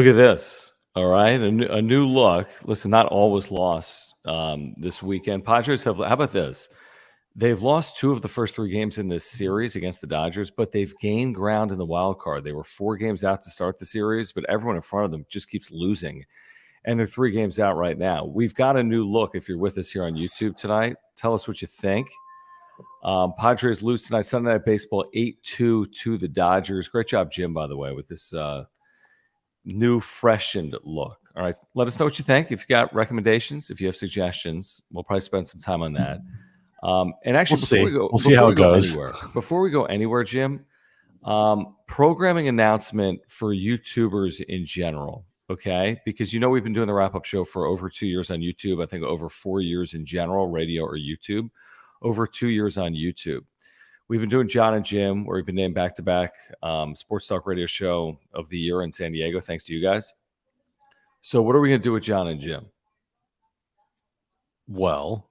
Look at this. All right. A new look. Listen, not all was lost this weekend. Padres have, how about this? They've lost 2 of the first 3 games in this series against the Dodgers, but they've gained ground in the wild card. They were 4 games out to start the series, but everyone in front of them just keeps losing. And they're 3 games out right now. We've got a new look. If you're with us here on YouTube tonight, tell us what you think. Padres lose tonight, Sunday Night Baseball, 8-2 to the Dodgers. Great job, Jim, by the way, with this new freshened look. All right. Let us know what you think. If you got recommendations, if you have suggestions, we'll probably spend some time on that. And actually, we'll see how it goes. Before we go anywhere, Jim, programming announcement for YouTubers in general. Okay. Because, we've been doing the wrap-up show for over 2 years on YouTube. I think over 4 years in general, radio or YouTube, over 2 years on YouTube. We've been doing John and Jim, where we've been named back-to-back Sports Talk Radio Show of the Year in San Diego, thanks to you guys. So what are we going to do with John and Jim? Well,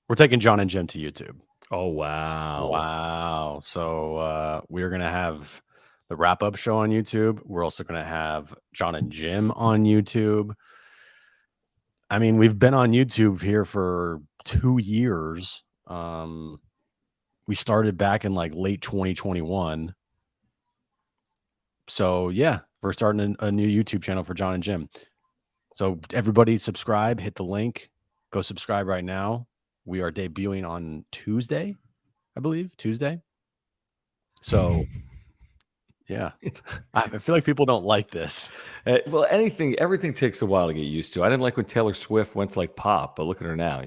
we're taking John and Jim to YouTube. Oh, wow. Wow. So we're going to have the wrap-up show on YouTube. We're also going to have John and Jim on YouTube. I mean, we've been on YouTube here for 2 years. We started back in like late 2021. So yeah, we're starting a new YouTube channel for John and Jim. So everybody subscribe, hit the link, go subscribe right now. We are debuting on Tuesday, I believe, Tuesday. So yeah, I feel like people don't like this. Well, everything takes a while to get used to. I didn't like when Taylor Swift went to like pop, but look at her now,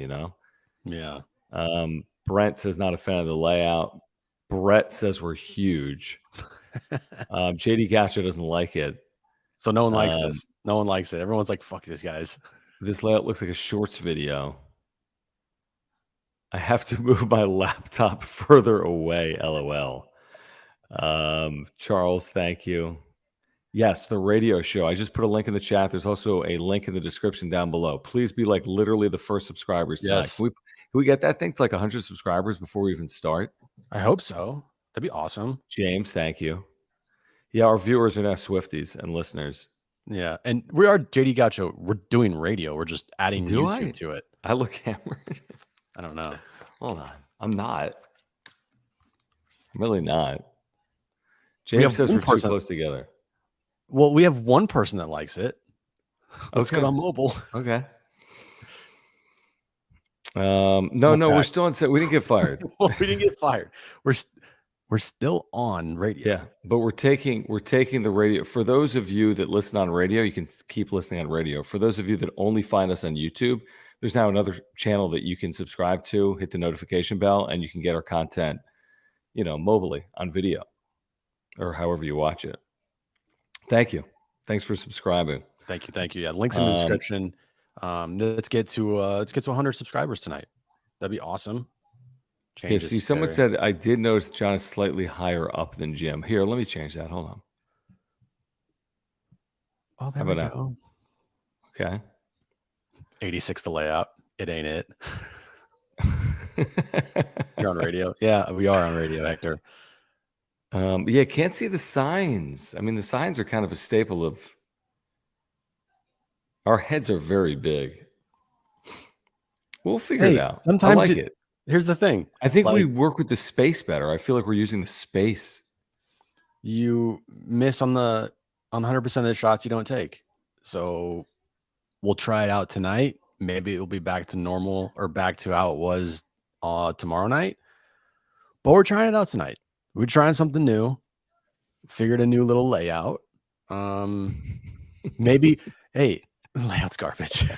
Yeah. Brent says not a fan of the layout. Brett says we're huge. JD Gacha doesn't like it. So no one likes this. No one likes it. Everyone's like, fuck these guys. This layout looks like a shorts video. I have to move my laptop further away, LOL. Charles, thank you. Yes, the radio show. I just put a link in the chat. There's also a link in the description down below. Please be like literally the first subscribers tonight. Yes. Can we get that thing to like 100 subscribers before we even start? I hope so. That'd be awesome. James, thank you. Yeah, our viewers are now Swifties and listeners. Yeah, and we are JD Gaucho. We're doing radio. We're just adding YouTube to it. I look hammered. I don't know. Hold on. I'm not. I'm really not. James says we're too close together. Well, we have one person that likes it. Let's get on mobile. Okay. No, we're still on set. We didn't get fired. Well, we didn't get fired. We're still on radio. Yeah, but we're taking the radio. For those of you that listen on radio, you can keep listening on radio. For those of you that only find us on YouTube, there's now another channel that you can subscribe to, hit the notification bell, and you can get our content, mobilely on video or however you watch it. Thank you. Thanks for subscribing. Thank you. Yeah, links in the description. Let's get to 100 subscribers tonight. That'd be awesome. Someone said I did notice John is slightly higher up than Jim. Here, let me change that. Hold on. Oh, there we go. Okay. 86 the layout. It ain't it. You're on radio. Yeah, we are on radio, Hector. Yeah, can't see the signs. I mean, the signs are kind of a staple of. Our heads are very big. We'll figure it out. Sometimes I like it. Here's the thing. I think we work with the space better. I feel like we're using the space. You miss on 100% of the shots you don't take. So we'll try it out tonight. Maybe it'll be back to normal or back to how it was tomorrow night. But we're trying it out tonight. We're trying something new. Figured a new little layout. Maybe, hey, layout's garbage.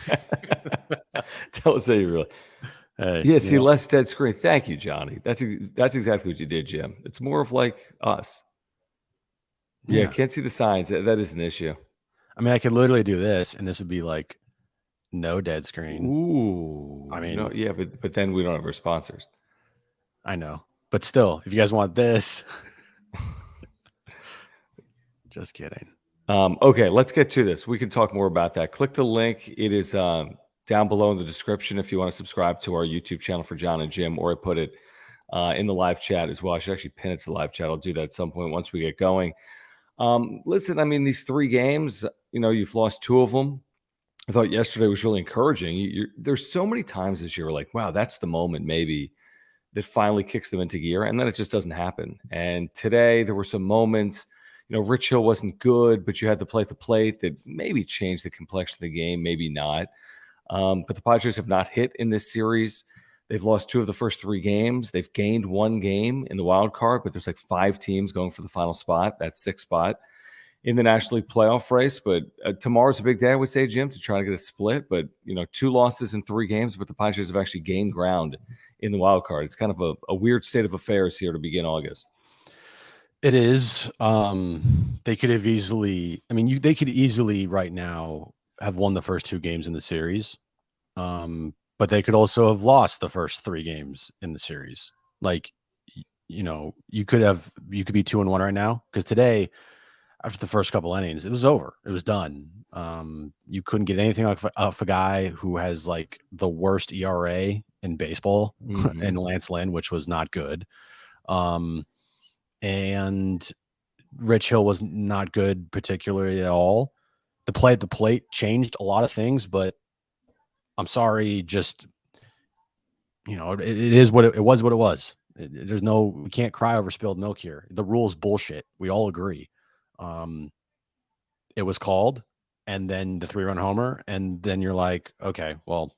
Tell us how you really. Less dead screen. Thank you, Johnny. That's exactly what you did, Jim. It's more of like us. Yeah, can't see the signs. That is an issue. I mean, I could literally do this, and this would be like no dead screen. Ooh. I mean, but then we don't have our sponsors. I know. But still, if you guys want this. Just kidding. Okay, let's get to this. We can talk more about that. Click the link. It is down below in the description if you want to subscribe to our YouTube channel for John and Jim, or I put it in the live chat as well. I should actually pin it to the live chat. I'll do that at some point once we get going. Listen, I mean, these 3 games, you've lost 2 of them. I thought yesterday was really encouraging. There's so many times this year, like, wow, that's the moment maybe that finally kicks them into gear, and then it just doesn't happen. And today there were some moments, Rich Hill wasn't good, but you had to play at the plate that maybe changed the complexion of the game, maybe not. But the Padres have not hit in this series. They've lost 2 of the first 3 games. They've gained 1 game in the wild card, but there's like 5 teams going for the final spot, that 6th spot in the National League playoff race. But tomorrow's a big day, I would say, Jim, to try to get a split. But 2 losses in 3 games, but the Padres have actually gained ground in the wild card. It's kind of a weird state of affairs here to begin August. It is. They could have easily. I mean, they could easily right now have won the first 2 games in the series, but they could also have lost the first 3 games in the series. Like, you could be 2-1 right now, because today, after the first couple innings, it was over. It was done. You couldn't get anything off a guy who has like the worst ERA in baseball, and Lance Lynn, which was not good. And Rich Hill was not good particularly at all. The play at the plate changed a lot of things, but I'm sorry, just it is what it was. What it was. We can't cry over spilled milk here. The rule's bullshit. We all agree. It was called, and then the 3-run homer, and then you're like, okay, well,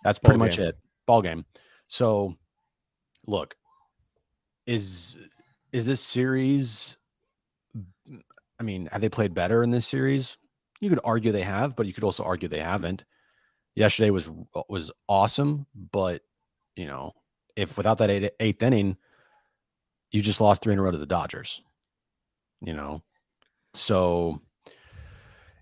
that's pretty much it. Ball game. So, look, is this series? I mean, have they played better in this series? You could argue they have, but you could also argue they haven't. Yesterday was awesome, but if without that 8th inning, you just lost 3 in a row to the Dodgers. So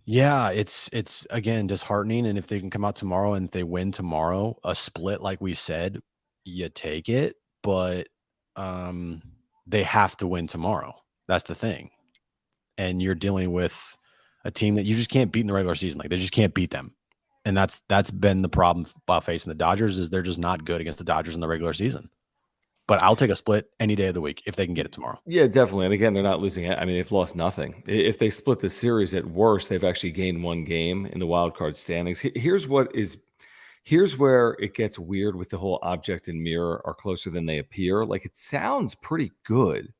yeah, it's again disheartening. And if they can come out tomorrow and if they win tomorrow, a split like we said, you take it. But they have to win tomorrow. That's the thing. And you're dealing with a team that you just can't beat in the regular season. Like, they just can't beat them. And that's been the problem by facing the Dodgers, is they're just not good against the Dodgers in the regular season. But I'll take a split any day of the week if they can get it tomorrow. Yeah, definitely. And again, they're not losing it. I mean, they've lost nothing. If they split the series, at worst, they've actually gained 1 game in the wild card standings. Here's where it gets weird with the whole object and mirror are closer than they appear. Like, it sounds pretty good,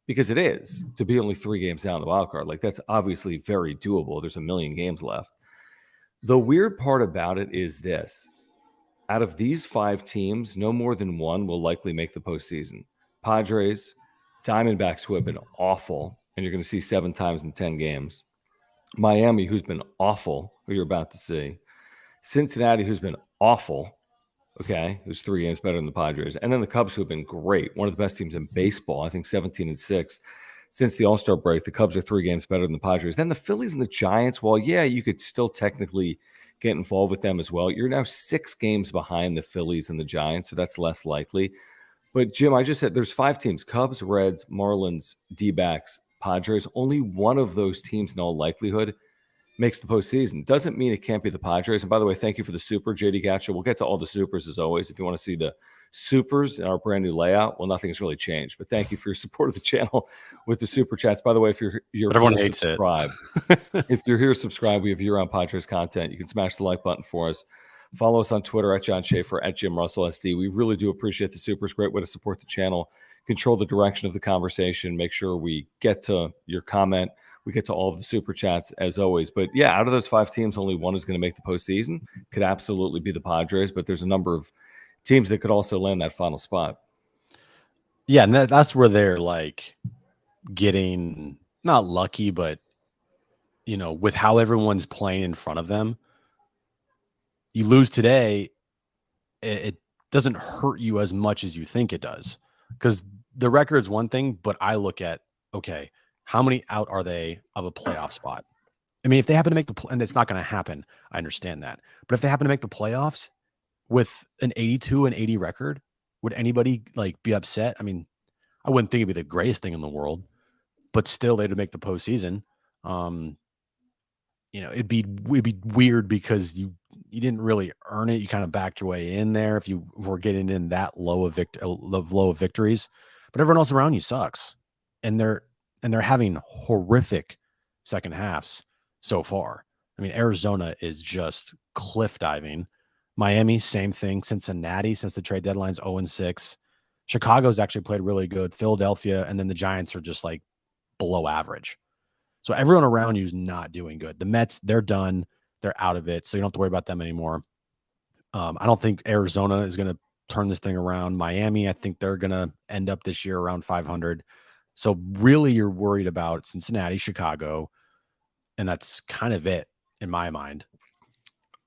because it is, to be only 3 games down the wild card. Like, that's obviously very doable. There's a million games left. The weird part about it is this: out of these 5 teams, no more than 1 will likely make the postseason. Padres, Diamondbacks, who have been awful, and you're going to see 7 times in 10 games. Miami, who's been awful, who you're about to see. Cincinnati, who's been awful, okay, who's 3 games better than the Padres. And then the Cubs, who have been great, one of the best teams in baseball, I think 17-6. Since the All-Star break, the Cubs are 3 games better than the Padres. Then the Phillies and the Giants, well, yeah, you could still technically get involved with them as well. You're now 6 games behind the Phillies and the Giants, so that's less likely. But, Jim, I just said there's 5 teams: Cubs, Reds, Marlins, D-backs, Padres. Only one of those teams in all likelihood makes the postseason. Doesn't mean it can't be the Padres. And by the way, thank you for the super, JD Gacha. We'll get to all the supers as always. If you want to see the supers in our brand new layout, well, nothing's really changed. But thank you for your support of the channel with the super chats. By the way, if you're but everyone here, hates subscribe. If you're here, subscribe. We have year-round Padres content. You can smash the like button for us. Follow us on Twitter at John Schaefer, at Jim Russell SD. We really do appreciate the supers. Great way to support the channel, control the direction of the conversation, make sure we get to your comment. We get to all of the super chats as always. But yeah, out of those 5 teams, only one is going to make the postseason. Could absolutely be the Padres, but there's a number of teams that could also land that final spot. Yeah, and that's where they're like getting not lucky, but with how everyone's playing in front of them, you lose today, it doesn't hurt you as much as you think it does, because the record's one thing, but I look at, okay, how many out are they of a playoff spot? I mean, if they happen to make and it's not going to happen, I understand that. But if they happen to make the playoffs with an 82 and 80 record, would anybody like be upset? I mean, I wouldn't think it'd be the greatest thing in the world, but still they'd make the postseason. It'd be weird because you didn't really earn it. You kind of backed your way in there if you were getting in that low of victories, but everyone else around you sucks. And they're having horrific second halves. so far. I mean, Arizona is just cliff diving. Miami, same thing. Cincinnati, since the trade deadline's 0-6. Chicago's actually played really good. Philadelphia, and then the Giants are just like below average. So everyone around you is not doing good. The Mets, they're done. They're out of it. So you don't have to worry about them anymore. I don't think Arizona is going to turn this thing around. Miami, I think they're going to end up this year around 500. So really you're worried about Cincinnati, Chicago, and that's kind of it in my mind.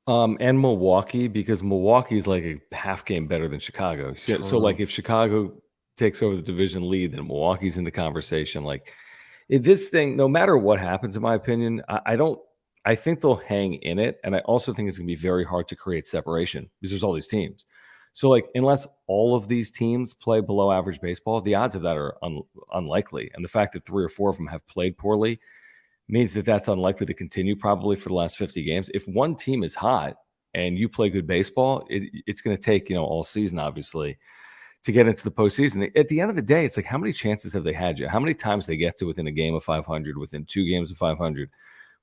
And Milwaukee, because Milwaukee is like a half game better than Chicago. So like if Chicago takes over the division lead, then Milwaukee's in the conversation. Like this thing, no matter what happens, in my opinion, I think they'll hang in it. And I also think it's going to be very hard to create separation because there's all these teams. So like unless all of these teams play below average baseball, the odds of that are unlikely. And the fact that 3 or 4 of them have played poorly means that that's unlikely to continue probably for the last 50 games. If one team is hot and you play good baseball, it's going to take, all season, obviously, to get into the postseason. At the end of the day, it's like, how many chances have they had you? How many times they get to within a game of 500, within 2 games of 500,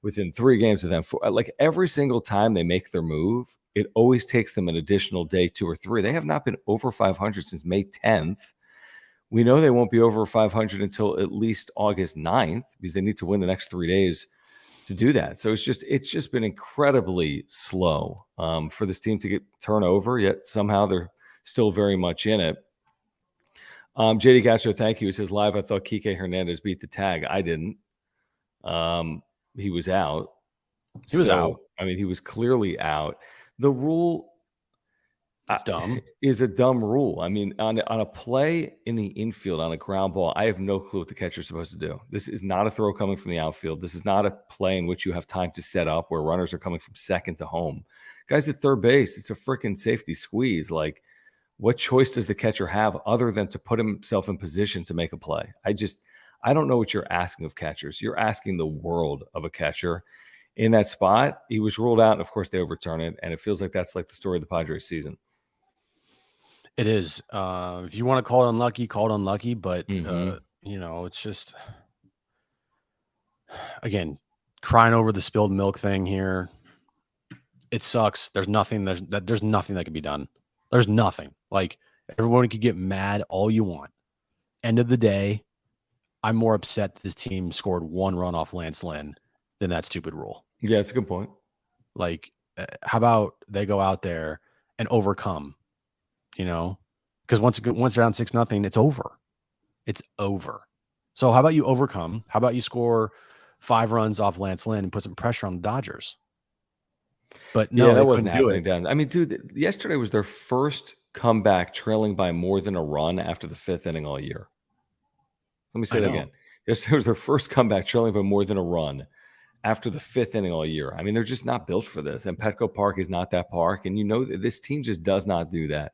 within 3 games of them? Like every single time they make their move, it always takes them an additional day, 2 or 3. They have not been over 500 since May 10th. We know they won't be over 500 until at least August 9th because they need to win the next 3 days to do that. So it's just been incredibly slow for this team to get turnover, yet somehow they're still very much in it. JD Gacho, thank you. He says, live, I thought Kike Hernandez beat the tag. I didn't. He was out. He was out. I mean, he was clearly out. The rule it's dumb. Is a dumb rule. I mean, on a play in the infield, on a ground ball, I have no clue what the catcher's supposed to do. This is not a throw coming from the outfield. This is not a play in which you have time to set up where runners are coming from second to home. Guys at third base, it's a freaking safety squeeze. Like, what choice does the catcher have other than to put himself in position to make a play? I don't know what you're asking of catchers. You're asking the world of a catcher. In that spot, he was ruled out, and of course they overturn it, and it feels like that's like the story of the Padres season. It is. If you want to call it unlucky, call it unlucky. But, it's just, again, crying over the spilled milk thing here. It sucks. There's nothing that can be done. There's nothing. Like, everyone could get mad all you want. End of the day, I'm more upset that this team scored 1 run off Lance Lynn than that stupid rule. Yeah, that's a good point. Like, how about they go out there and overcome? Because once they're down 6-0, it's over. It's over. So how about you overcome? How about you score 5 runs off Lance Lynn and put some pressure on the Dodgers? But no, that wasn't happening then. I mean, dude, yesterday was their first comeback trailing by more than a run after the 5th inning all year. Let me say that again. Yesterday was their first comeback trailing by more than a run after the 5th inning all year. I mean, they're just not built for this. And Petco Park is not that park. And this team just does not do that.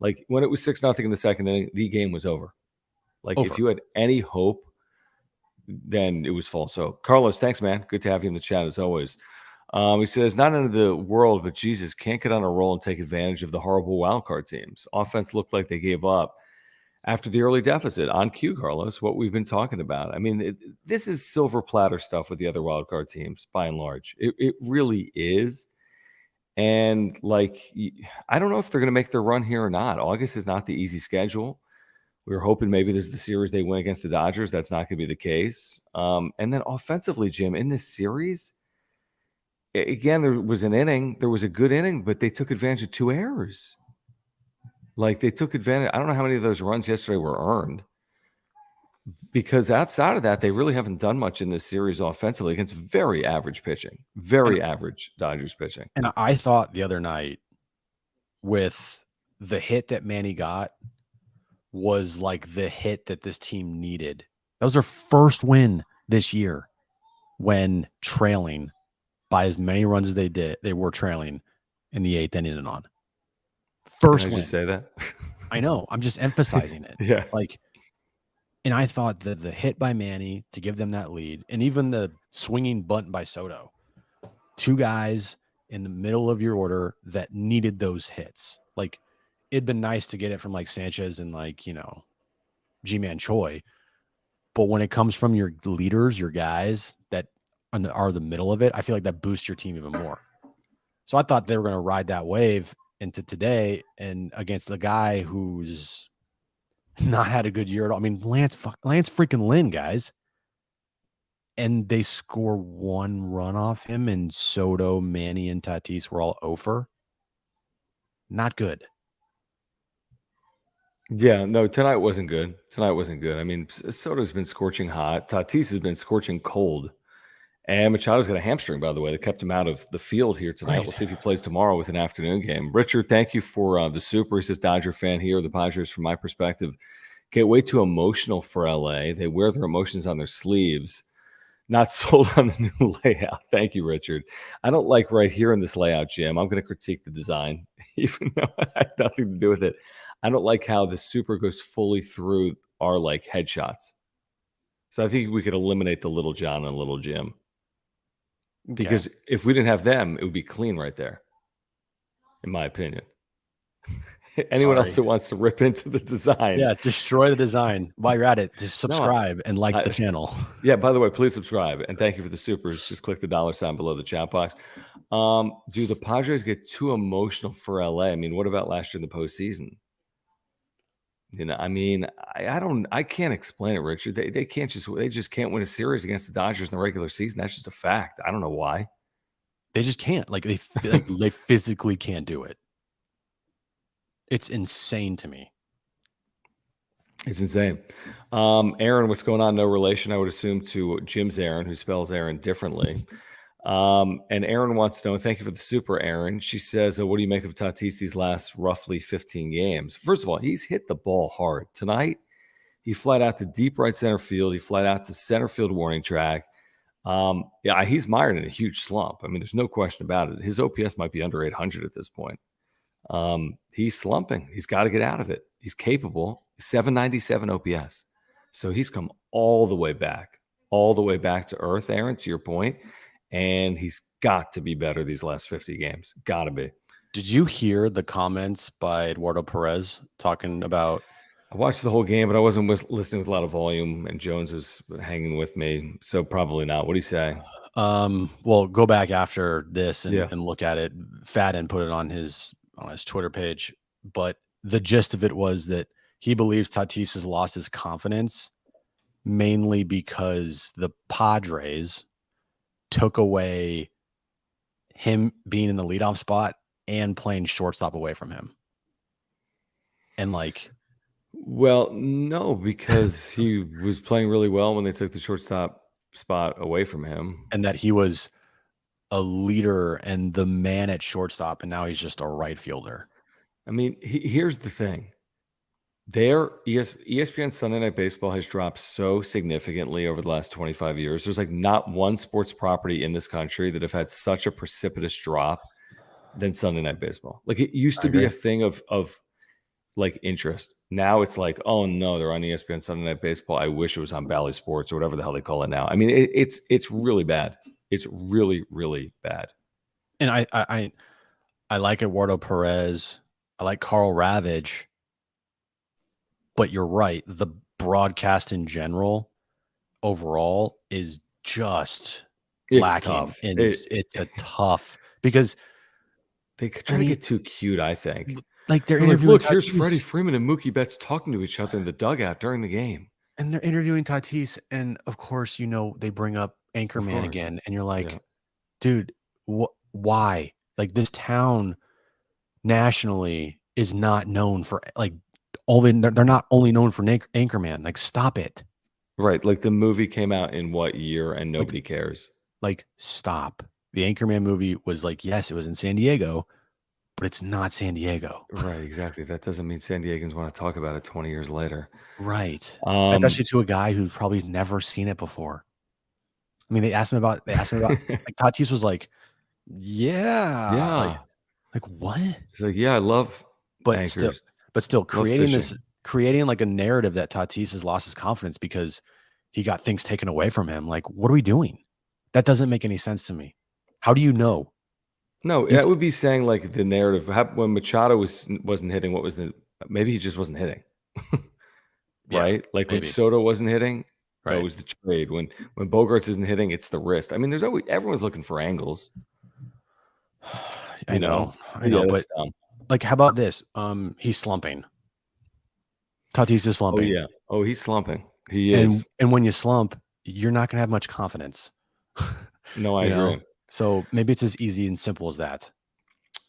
Like, when it was 6-0 in the 2nd inning, the game was over. Like, if you had any hope, then it was full. So, Carlos, thanks, man. Good to have you in the chat as always. He says, not into the world, but Jesus, can't get on a roll and take advantage of the horrible wildcard teams. Offense looked like they gave up after the early deficit. On cue, Carlos, what we've been talking about. I mean, this is silver platter stuff with the other wildcard teams, by and large. It really is. And, like, I don't know if they're going to make their run here or not. August is not the easy schedule. We were hoping maybe this is the series they win against the Dodgers. That's not going to be the case. And then offensively, Jim, in this series, again, there was an inning. There was a good inning, but they took advantage of 2 errors. Like, they took advantage. I don't know how many of those runs yesterday were earned. Because outside of that, they really haven't done much in this series offensively against very average pitching, average Dodgers pitching. And I thought the other night with the hit that Manny got was like the hit that this team needed. That was their first win this year when trailing by as many runs as they did. They were trailing in the 8th inning and on. First win. Did you say that? I know. I'm just emphasizing it. Yeah. And I thought that the hit by Manny to give them that lead, and even the swinging bunt by Soto, 2 guys in the middle of your order that needed those hits. Like, it'd been nice to get it from like Sanchez and G-Man Choi. But when it comes from your leaders, your guys that are the middle of it, I feel like that boosts your team even more. So I thought they were going to ride that wave into today and against the guy who's not had a good year at all. I mean, Lance freaking Lynn, guys. And they score 1 run off him, and Soto, Manny, and Tatis were all over. Not good. Yeah, no, tonight wasn't good. I mean, Soto's been scorching hot. Tatis has been scorching cold. And Machado's got a hamstring, by the way, that kept him out of the field here tonight. Right. We'll see if he plays tomorrow with an afternoon game. Richard, thank you for the super. He says, Dodger fan here. The Padres, from my perspective, get way too emotional for LA. They wear their emotions on their sleeves. Not sold on the new layout. Thank you, Richard. I don't like right here in this layout, Jim. I'm going to critique the design, even though it had nothing to do with it. I don't like how the super goes fully through our like headshots. So I think we could eliminate the Little John and Little Jim. Because if we didn't have them, it would be clean right there, in my opinion. Anyone else who wants to rip into the design? Yeah, destroy the design. While you're at it, just subscribe and like the channel. Yeah, by the way, please subscribe. And thank you for the supers. Just click the $sign below the chat box. Do the Padres get too emotional for LA? I mean, what about last year in the postseason? You know, I mean, I can't explain it, Richard. They just can't win a series against the Dodgers in the regular season. That's just a fact. I don't know why. They just can't. Like they physically can't do it. It's insane to me. It's insane. Aaron, what's going on? No relation, I would assume, to Jim's Aaron, who spells Aaron differently. And Aaron wants to know, thank you for the super, Aaron. She says, what do you make of Tatis these last roughly 15 games? First of all, he's hit the ball hard. Tonight, he flied out to deep right center field. He flied out to center field warning track. Yeah, he's mired in a huge slump. I mean, there's no question about it. His OPS might be under 800 at this point. He's slumping. He's got to get out of it. He's capable. 797 OPS. So he's come all the way back to earth, Aaron, to your point. And he's got to be better these last 50 games. Got to be. Did you hear the comments by Eduardo Perez talking about? I watched the whole game, but I wasn't listening with a lot of volume, and Jones was hanging with me, so probably not. What do you say? Well, go back after this and look at it. Fadden put it on his Twitter page, but the gist of it was that he believes Tatis has lost his confidence mainly because the Padres took away him being in the leadoff spot and playing shortstop away from him. And well, no, because he was playing really well when they took the shortstop spot away from him. And that he was a leader and the man at shortstop, and now he's just a right fielder. I mean, here's the thing. ESPN Sunday Night Baseball has dropped so significantly over the last 25 years. There's like not one sports property in this country that have had such a precipitous drop than Sunday Night Baseball. Like it used to be a thing of like interest. Now it's like, oh no, they're on ESPN Sunday Night Baseball. I wish it was on Bally Sports or whatever the hell they call it now. I mean, it's really bad. It's really, really bad. And I like Eduardo Perez. I like Carl Ravage. But you're right. The broadcast in general, overall, is just lacking. Tough. It's a tough because they try to get too cute, I think. Like they're interviewing. Look, here's Freddie Freeman and Mookie Betts talking to each other in the dugout during the game. And they're interviewing Tatis, and of course, they bring up Anchorman again, and you're like, dude, why? Like this town nationally is not known for they're not only known for Anchorman. Like, stop it. Right. Like the movie came out in what year and nobody cares. Like, stop. The Anchorman movie was like, yes, it was in San Diego, but it's not San Diego. Right. Exactly. That doesn't mean San Diegans want to talk about it 20 years later. Right. Especially to a guy who's probably never seen it before. I mean, they asked him about like Tatis was like, yeah. Like what? He's like, yeah, I love anchors. But still creating like a narrative that Tatis has lost his confidence because he got things taken away from him. Like, what are we doing? That doesn't make any sense to me. How do you know? No, that would be saying like the narrative when Machado wasn't hitting. Maybe he just wasn't hitting, right? Like when Soto wasn't hitting, Right. Always the trade. When Bogarts isn't hitting, it's the wrist. I mean, there's always everyone's looking for angles. I know, Yeah, but that's dumb. like, how about this? He's slumping. Tatis is Oh slumping. yeah. Oh, he's slumping. He And is. when you slump, you're not gonna have much confidence. No, I agree. So maybe it's as easy and simple as that.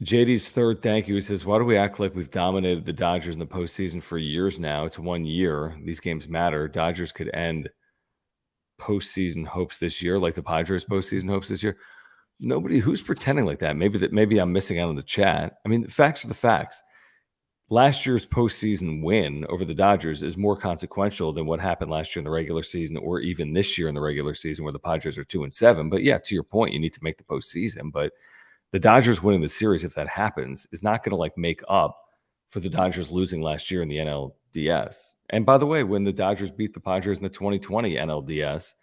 JD's third thank you. He says, "Why do we act like we've dominated the Dodgers in the postseason for years now? It's 1 year. These games matter. Dodgers could end postseason hopes this year, like the Padres postseason hopes this year." Nobody who's pretending like that. Maybe I'm missing out on the chat. I mean, the facts are the facts. Last year's postseason win over the Dodgers is more consequential than what happened last year in the regular season, or even this year in the regular season, where the Padres are 2-7. But yeah, to your point, you need to make the postseason. But the Dodgers winning the series, if that happens, is not going to like make up for the Dodgers losing last year in the NLDS. And by the way, when the Dodgers beat the Padres in the 2020 NLDS,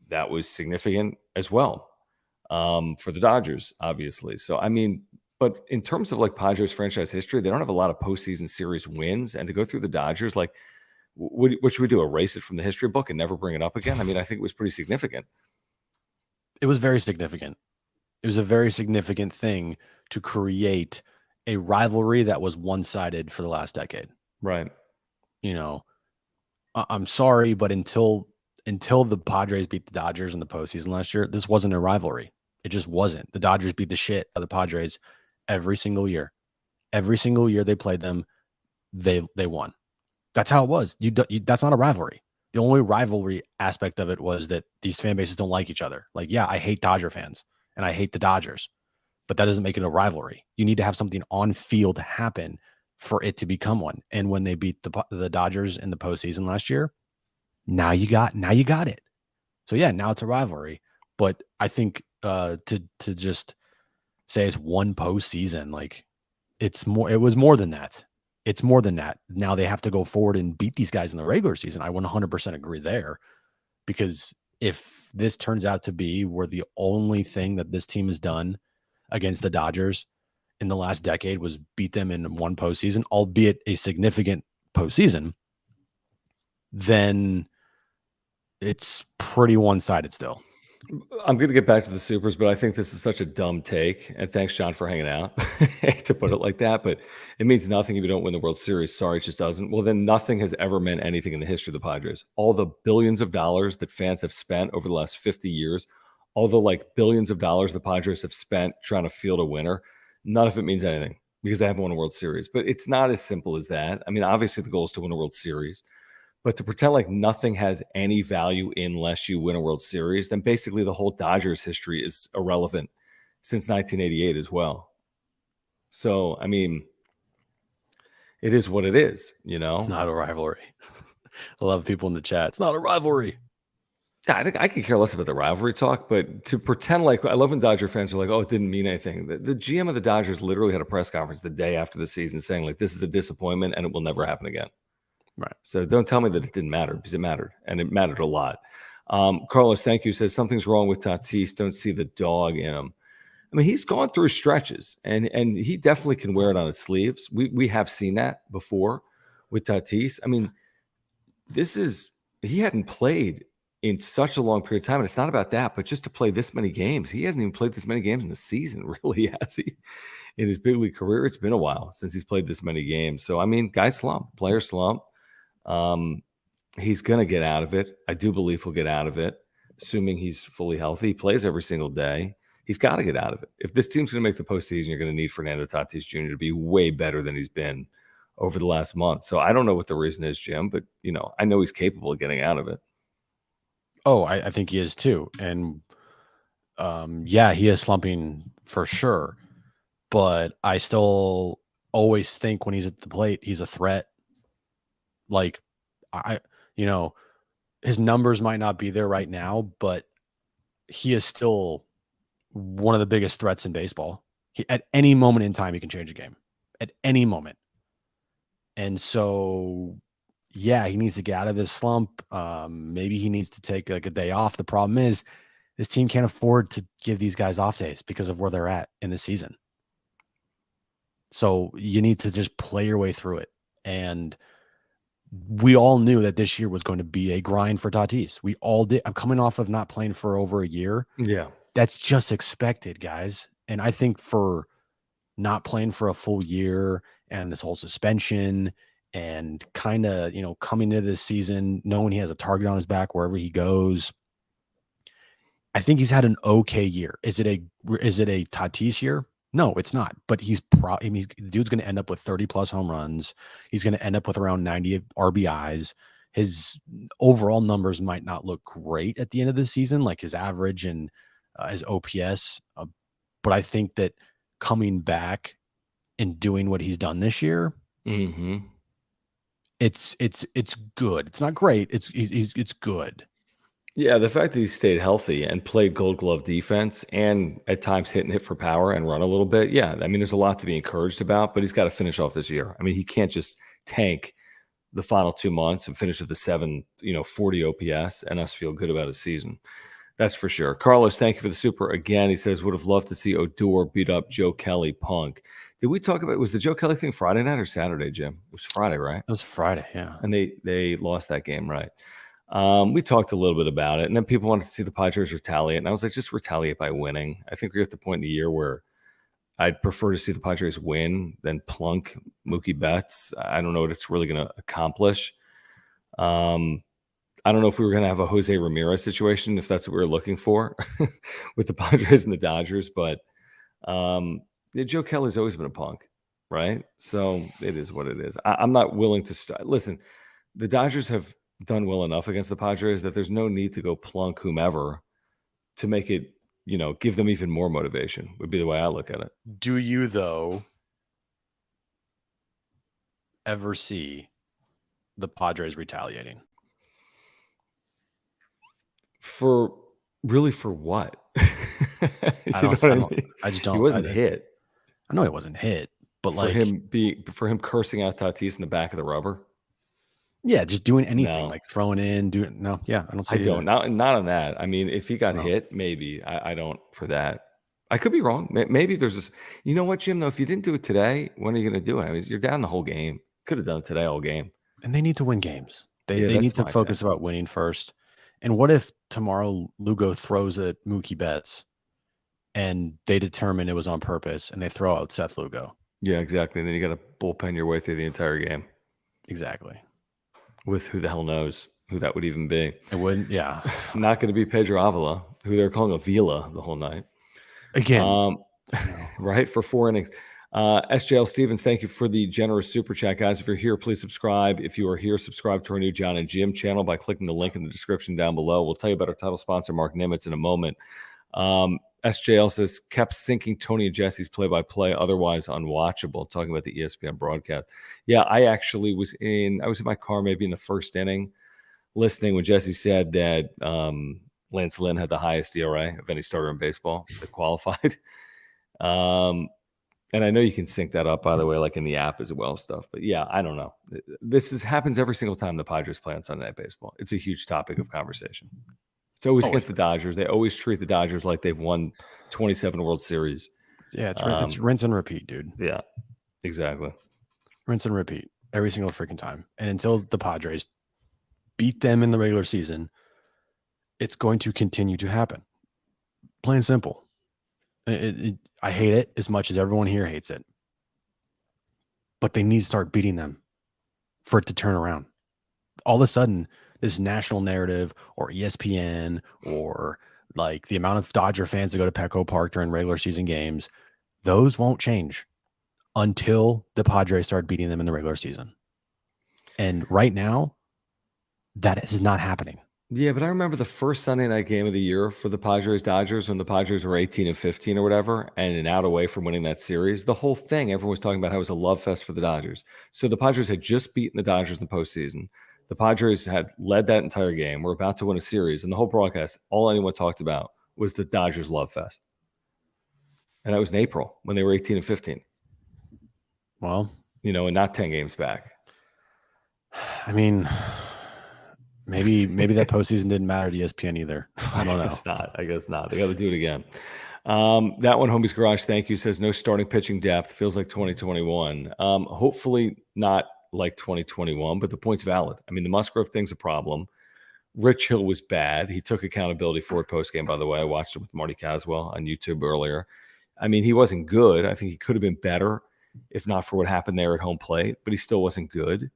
that was significant as well for the Dodgers, obviously. So, I mean, but in terms of like Padres franchise history, they don't have a lot of postseason series wins. And to go through the Dodgers, like, what should we do? Erase it from the history book and never bring it up again? I mean, I think it was pretty significant. It was very significant. It was a very significant thing to create a rivalry that was one-sided for the last decade. Right. I'm sorry, but until the Padres beat the Dodgers in the postseason last year, this wasn't a rivalry. It just wasn't. The Dodgers beat the shit out of the Padres every single year. Every single year they played them, they won. That's how it was. That's not a rivalry. The only rivalry aspect of it was that these fan bases don't like each other. Like, yeah, I hate Dodger fans and I hate the Dodgers, but that doesn't make it a rivalry. You need to have something on field happen for it to become one. And when they beat the Dodgers in the postseason last year, now you got it. So yeah, now it's a rivalry. But I think to just say it's one postseason, like it was more than that. It's more than that. Now they have to go forward and beat these guys in the regular season. I 100% agree there, because if this turns out to be where the only thing that this team has done against the Dodgers in the last decade was beat them in one postseason, albeit a significant postseason, then it's pretty one-sided still. I'm going to get back to the Supers, but I think this is such a dumb take. And thanks, John, for hanging out. To put it like that, but it means nothing if you don't win the World Series. Sorry, it just doesn't. Well, then nothing has ever meant anything in the history of the Padres. All the billions of dollars that fans have spent over the last 50 years, all the like billions of dollars the Padres have spent trying to field a winner, none of it means anything because they haven't won a World Series. But it's not as simple as that. I mean, obviously the goal is to win a World Series. But to pretend like nothing has any value unless you win a World Series, then basically the whole Dodgers history is irrelevant since 1988 as well. So, I mean, it is what it is, Not a rivalry. I love people in the chat. It's not a rivalry. Yeah, I could care less about the rivalry talk, but to pretend like, I love when Dodger fans are like, oh, it didn't mean anything. The GM of the Dodgers literally had a press conference the day after the season saying like, this is a disappointment and it will never happen again. Right. So don't tell me that it didn't matter, because it mattered, and it mattered a lot. Carlos, thank you, says something's wrong with Tatis. Don't see the dog in him. I mean, he's gone through stretches, and he definitely can wear it on his sleeves. We have seen that before with Tatis. I mean, he hadn't played in such a long period of time, and it's not about that, but just to play this many games. He hasn't even played this many games in the season, really, has he? In his big league career, it's been a while since he's played this many games. So, I mean, guy slump, player slump. He's going to get out of it. I do believe he'll get out of it, assuming he's fully healthy. He plays every single day. He's got to get out of it. If this team's going to make the postseason, you're going to need Fernando Tatis Jr. to be way better than he's been over the last month. So I don't know what the reason is, Jim, but I know he's capable of getting out of it. Oh, I think he is too. And yeah, he is slumping for sure. But I still always think when he's at the plate, he's a threat. Like, his numbers might not be there right now, but he is still one of the biggest threats in baseball. At any moment in time, he can change a game. At any moment. And so, yeah, he needs to get out of this slump. Maybe he needs to take like a day off. The problem is this team can't afford to give these guys off days because of where they're at in the season. So you need to just play your way through it. And we all knew that this year was going to be a grind for Tatis. We all did. I'm coming off of not playing for over a year. Yeah. That's just expected, guys. And I think for not playing for a full year and this whole suspension and kind of, coming into this season, knowing he has a target on his back wherever he goes, I think he's had an okay year. Is it a Tatis year? No, it's not. But the dude's going to end up with 30 plus home runs. He's going to end up with around 90 RBIs. His overall numbers might not look great at the end of the season, like his average and his OPS. But I think that coming back and doing what he's done this year, it's good. It's not great. It's good. Yeah, the fact that he stayed healthy and played Gold Glove defense and at times hit for power and run a little bit. Yeah, I mean, there's a lot to be encouraged about, but he's got to finish off this year. I mean, he can't just tank the final 2 months and finish with a 740 OPS and us feel good about his season. That's for sure. Carlos, thank you for the super again. He says, would have loved to see Odor beat up Joe Kelly Punk. Did we talk about, was the Joe Kelly thing Friday night or Saturday, Jim? It was Friday, right? It was Friday, yeah. And they lost that game, right? We talked a little bit about it, and then people wanted to see the Padres retaliate, and I was like, just retaliate by winning. I think we're at the point in the year where I'd prefer to see the Padres win than plunk Mookie Betts. I don't know what it's really going to accomplish. I don't know if we were going to have a Jose Ramirez situation, if that's what we were looking for with the Padres and the Dodgers, but Joe Kelly's always been a punk, right? So it is what it is. I'm not willing to listen, the Dodgers have done well enough against the Padres that there's no need to go plunk whomever to make it, give them even more motivation, would be the way I look at it. Do you, though, ever see the Padres retaliating? For what? I just don't. He wasn't hit. I know he wasn't hit, but for him cursing out Tatis in the back of the rubber. Yeah, just doing anything, like throwing in, I don't see it. Not on that. I mean, if he got hit, maybe. I don't for that. I could be wrong. Maybe there's this. You know what, Jim? Though, if you didn't do it today, when are you going to do it? I mean, you're down the whole game. Could have done it today all game. And they need to win games. They need to focus about winning first. And what if tomorrow Lugo throws at Mookie Betts and they determine it was on purpose and they throw out Seth Lugo? Yeah, exactly. And then you got to bullpen your way through the entire game. Exactly. With who the hell knows who that would even be. It wouldn't, yeah. Not going to be Pedro Avila, who they're calling Avila the whole night. Again. Right, for 4 innings. SJL Stevens, thank you for the generous super chat, guys. If you're here, please subscribe. If you are here, subscribe to our new John and Jim channel by clicking the link in the description down below. We'll tell you about our title sponsor, Mark Nimitz, in a moment. SJL says, kept syncing Tony and Jesse's play-by-play, otherwise unwatchable, talking about the ESPN broadcast. Yeah, I actually was in my car maybe in the first inning listening when Jesse said that Lance Lynn had the highest ERA of any starter in baseball that qualified. And I know you can sync that up, by the way, like in the app as well stuff. But yeah, I don't know. This happens every single time the Padres play on Sunday Night Baseball. It's a huge topic of conversation. It's always against the Dodgers. They always treat the Dodgers like they've won 27 World Series. Yeah, it's rinse and repeat, dude. Yeah, exactly. Rinse and repeat every single freaking time. And until the Padres beat them in the regular season, it's going to continue to happen. Plain and simple. I hate it as much as everyone here hates it. But they need to start beating them for it to turn around. All of a sudden, this national narrative or ESPN or like the amount of Dodger fans that go to Petco Park during regular season games, those won't change until the Padres start beating them in the regular season. And right now, that is not happening. Yeah, but I remember the first Sunday night game of the year for the Padres-Dodgers when the Padres were 18-15 or whatever, and an out away from winning that series. The whole thing, everyone was talking about how it was a love fest for the Dodgers. So the Padres had just beaten the Dodgers in the postseason. The Padres had led that entire game. We're about to win a series. And the whole broadcast, all anyone talked about was the Dodgers love fest. And that was in April when they were 18-15. Well, and not 10 games back. I mean, maybe that postseason didn't matter to ESPN either. I don't know. I guess not. They got to do it again. That one, Homie's Garage, thank you, says no starting pitching depth. Feels like 2021. Hopefully not like 2021, but the point's valid. I mean, the Musgrove thing's a problem. Rich Hill was bad. He took accountability for it post-game, by the way. I watched it with Marty Caswell on YouTube earlier. I mean, he wasn't good. I think he could have been better if not for what happened there at home plate, but he still wasn't good.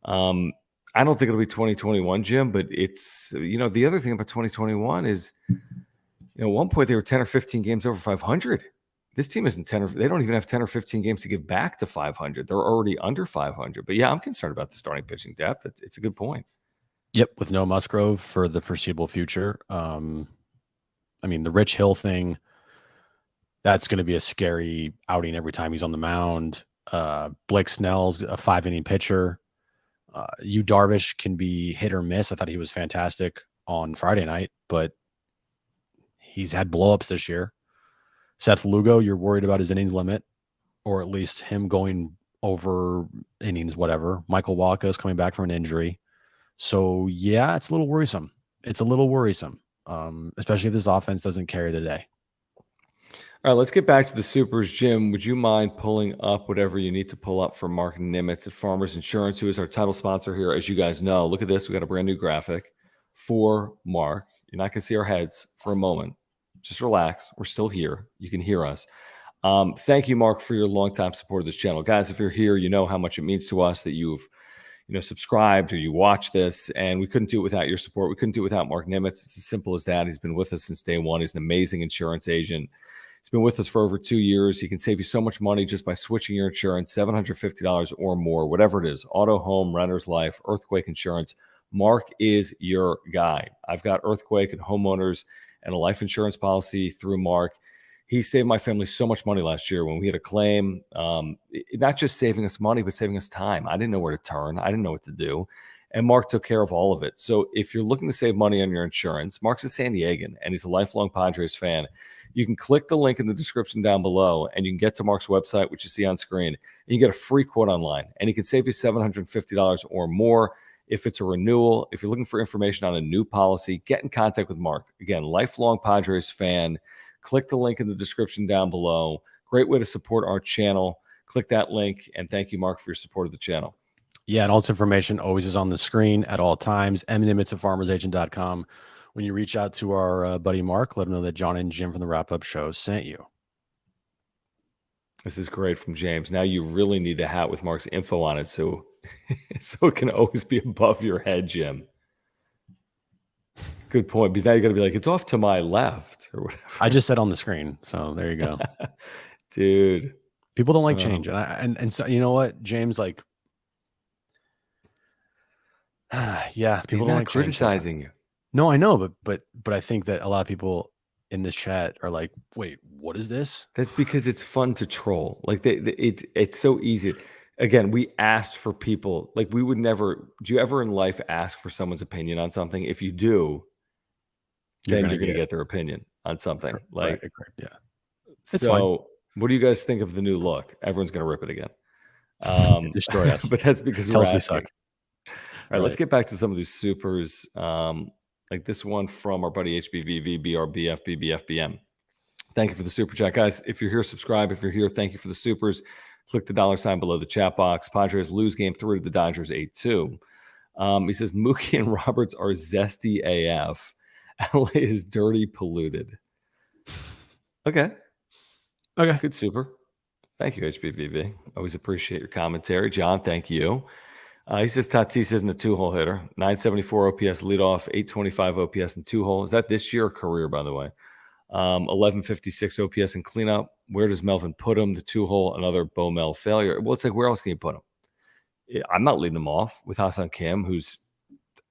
I don't think it'll be 2021, Jim, but it's, the other thing about 2021 is, at one point they were 10 or 15 games over 500. This team isn't 10 or they don't even have 10 or 15 games to give back to 500. They're already under 500. But yeah, I'm concerned about the starting pitching depth. It's a good point. Yep, with no Musgrove for the foreseeable future. I mean, the Rich Hill thing, that's going to be a scary outing every time he's on the mound. Blake Snell's a 5-inning pitcher. Yu Darvish can be hit or miss. I thought he was fantastic on Friday night, but he's had blowups this year. Seth Lugo, you're worried about his innings limit, or at least him going over innings, whatever. Michael Wacha is coming back from an injury. So, yeah, it's a little worrisome. Especially if this offense doesn't carry the day. All right, let's get back to the Supers. Jim, would you mind pulling up whatever you need to pull up for Mark Nimitz at Farmers Insurance, who is our title sponsor here? As you guys know, look at this. We got a brand new graphic for Mark. You're not going to see our heads for a moment. Just relax. We're still here. You can hear us. Thank you, Mark, for your longtime support of this channel. Guys, if you're here, you know how much it means to us that you've subscribed or you watch this, and we couldn't do it without your support. We couldn't do it without Mark Nimitz. It's as simple as that. He's been with us since day one. He's an amazing insurance agent. He's been with us for over 2 years. He can save you so much money just by switching your insurance, $750 or more, whatever it is, auto, home, renter's life, earthquake insurance. Mark is your guy. I've got earthquake and homeowners and a life insurance policy through Mark. He saved my family so much money last year when we had a claim, not just saving us money, but saving us time. I didn't know where to turn. I didn't know what to do. And Mark took care of all of it. So if you're looking to save money on your insurance, Mark's a San Diegan, and he's a lifelong Padres fan. You can click the link in the description down below, and you can get to Mark's website, which you see on screen, and you get a free quote online. And he can save you $750 or more if it's a renewal. If you're looking for information on a new policy, get in contact with Mark. Again, lifelong Padres fan. Click the link in the description down below. Great way to support our channel. Click that link, and thank you, Mark, for your support of the channel. Yeah, and all this information always is on the screen at all times. mnimitz@farmersagent.com. When you reach out to our buddy Mark, let him know that John and Jim from the Wrap-Up Show sent you. This is great from James. Now you really need the hat with Mark's info on it, so it can always be above your head, Jim. Good point, because now you got to be like, it's off to my left or whatever. I just said on the screen, so there you go. Dude. People don't like change. And so, you know what, James, like, yeah, people don't like criticizing you. No, I know, but I think that a lot of people in this chat are like, wait, what is this? That's because it's fun to troll. Like it's so easy. Again, we asked for people. Like we would never. Do you ever in life ask for someone's opinion on something? If you do, then you're going to get their opinion on something. Like, right, yeah. It's so, fine. What do you guys think of the new look? Everyone's going to rip it again. Destroy us. But that's because Tell we're us we asking. suck. All right, let's get back to some of these supers. Like this one from our buddy HBVV, BRBF, BBFBM. Thank you for the super chat, guys. If you're here, subscribe. If you're here, thank you for the supers. Click the $ below the chat box. Padres lose game 3 to the Dodgers 8-2. He says Mookie and Roberts are zesty AF. LA is dirty, polluted. Okay. Good super. Thank you, HBVV. Always appreciate your commentary. John, thank you. He says Tatis isn't a 2-hole hitter. 974 OPS leadoff, 825 OPS in 2-hole. Is that this year or career, by the way? 1156 OPS in cleanup. Where does Melvin put him? The 2-hole, another Bo Mel failure. Well, it's like, where else can you put him? I'm not leading him off with Ha-Seong Kim, who's,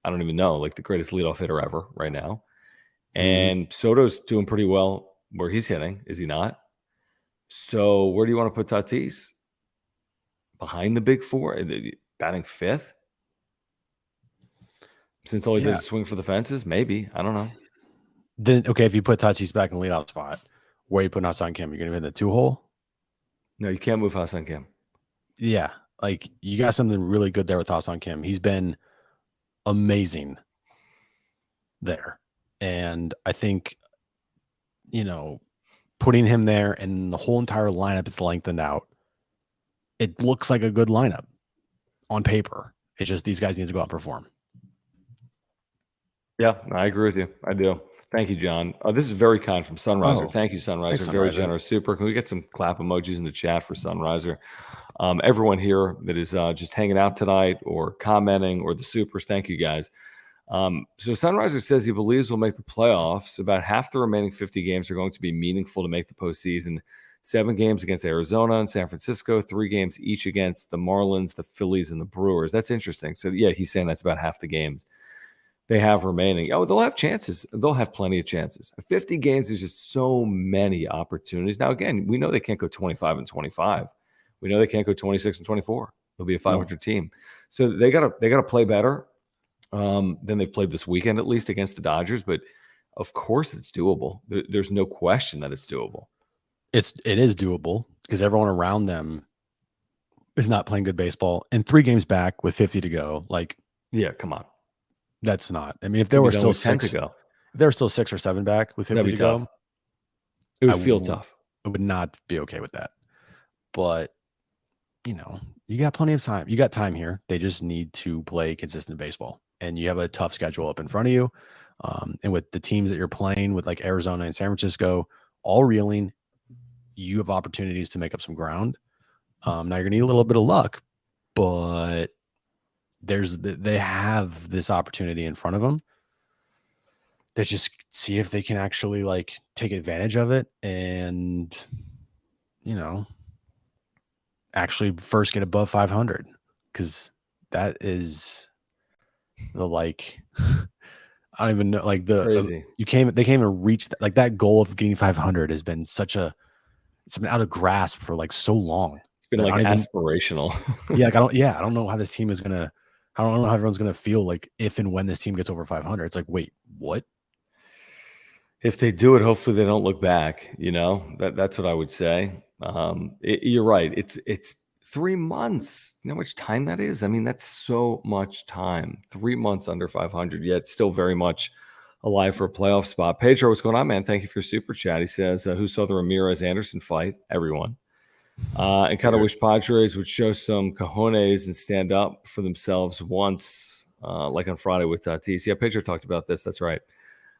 I don't even know, like the greatest leadoff hitter ever right now. And Soto's doing pretty well where he's hitting, is he not? So where do you want to put Tatis? Behind the big four? Batting 5th? Since all he does is swing for the fences? Maybe. I don't know. Then, okay, if you put Tatis back in the leadoff spot, where you put Ha-Seong Kim? You're going to be in the 2-hole? No, you can't move Ha-Seong Kim. Yeah. Like, you got something really good there with Ha-Seong Kim. He's been amazing there. And I think, putting him there and the whole entire lineup is lengthened out, it looks like a good lineup. on paper. It's just these guys need to go out and perform. Yeah, I agree with you. I do. Thank you, John. This is very kind from Sunriser. Oh, Thank you, Sunriser. thanks, Very Sunriser. generous. Super. Can we get some clap emojis in the chat for Sunriser? Everyone here that is just hanging out tonight or commenting or the supers, thank you guys. So Sunriser says he believes we'll make the playoffs. About half the remaining 50 games are going to be meaningful to make the postseason. 7 games against Arizona and San Francisco, 3 games each against the Marlins, the Phillies, and the Brewers. That's interesting. So, yeah, he's saying that's about half the games they have remaining. Oh, they'll have chances. They'll have plenty of chances. 50 games is just so many opportunities. Now, again, we know they can't go 25-25. We know they can't go 26-24. They'll be a 500 team. So they gotta play better than they've played this weekend, at least against the Dodgers. But of course, it's doable. There's no question that it's doable. It is doable because everyone around them is not playing good baseball. And 3 games back with 50 to go, like, yeah, come on. That's not. I mean, if there were still 6 to go, if there were still 6 or 7 back with 50 to tough. go, it would feel tough. I would not be okay with that. But you got plenty of time. You got time here. They just need to play consistent baseball, and you have a tough schedule up in front of you. And with the teams that you're playing with, like Arizona and San Francisco, all reeling, you have opportunities to make up some ground. Now you're gonna need a little bit of luck, but they have this opportunity in front of them. They just see if they can actually like take advantage of it and actually first get above 500, because that is the like I don't even know, like Crazy. they can't even reach that. Like that goal of getting 500 has been it's been out of grasp for like so long. It's been like aspirational. Yeah, like I don't know how this team is gonna. I don't know how everyone's gonna feel like if and when this team gets over 500. It's like, wait, what? If they do it, hopefully they don't look back. That's what I would say. You're right. It's 3 months. You know how much time that is? I mean, that's so much time. 3 months under 500, yet still very much alive for a playoff spot. Pedro, what's going on, man? Thank you for your super chat. He says, who saw the Ramirez-Anderson fight? Everyone. And kind of wish Padres would show some cojones and stand up for themselves once, like on Friday with Tatis. Yeah, Pedro talked about this. That's right.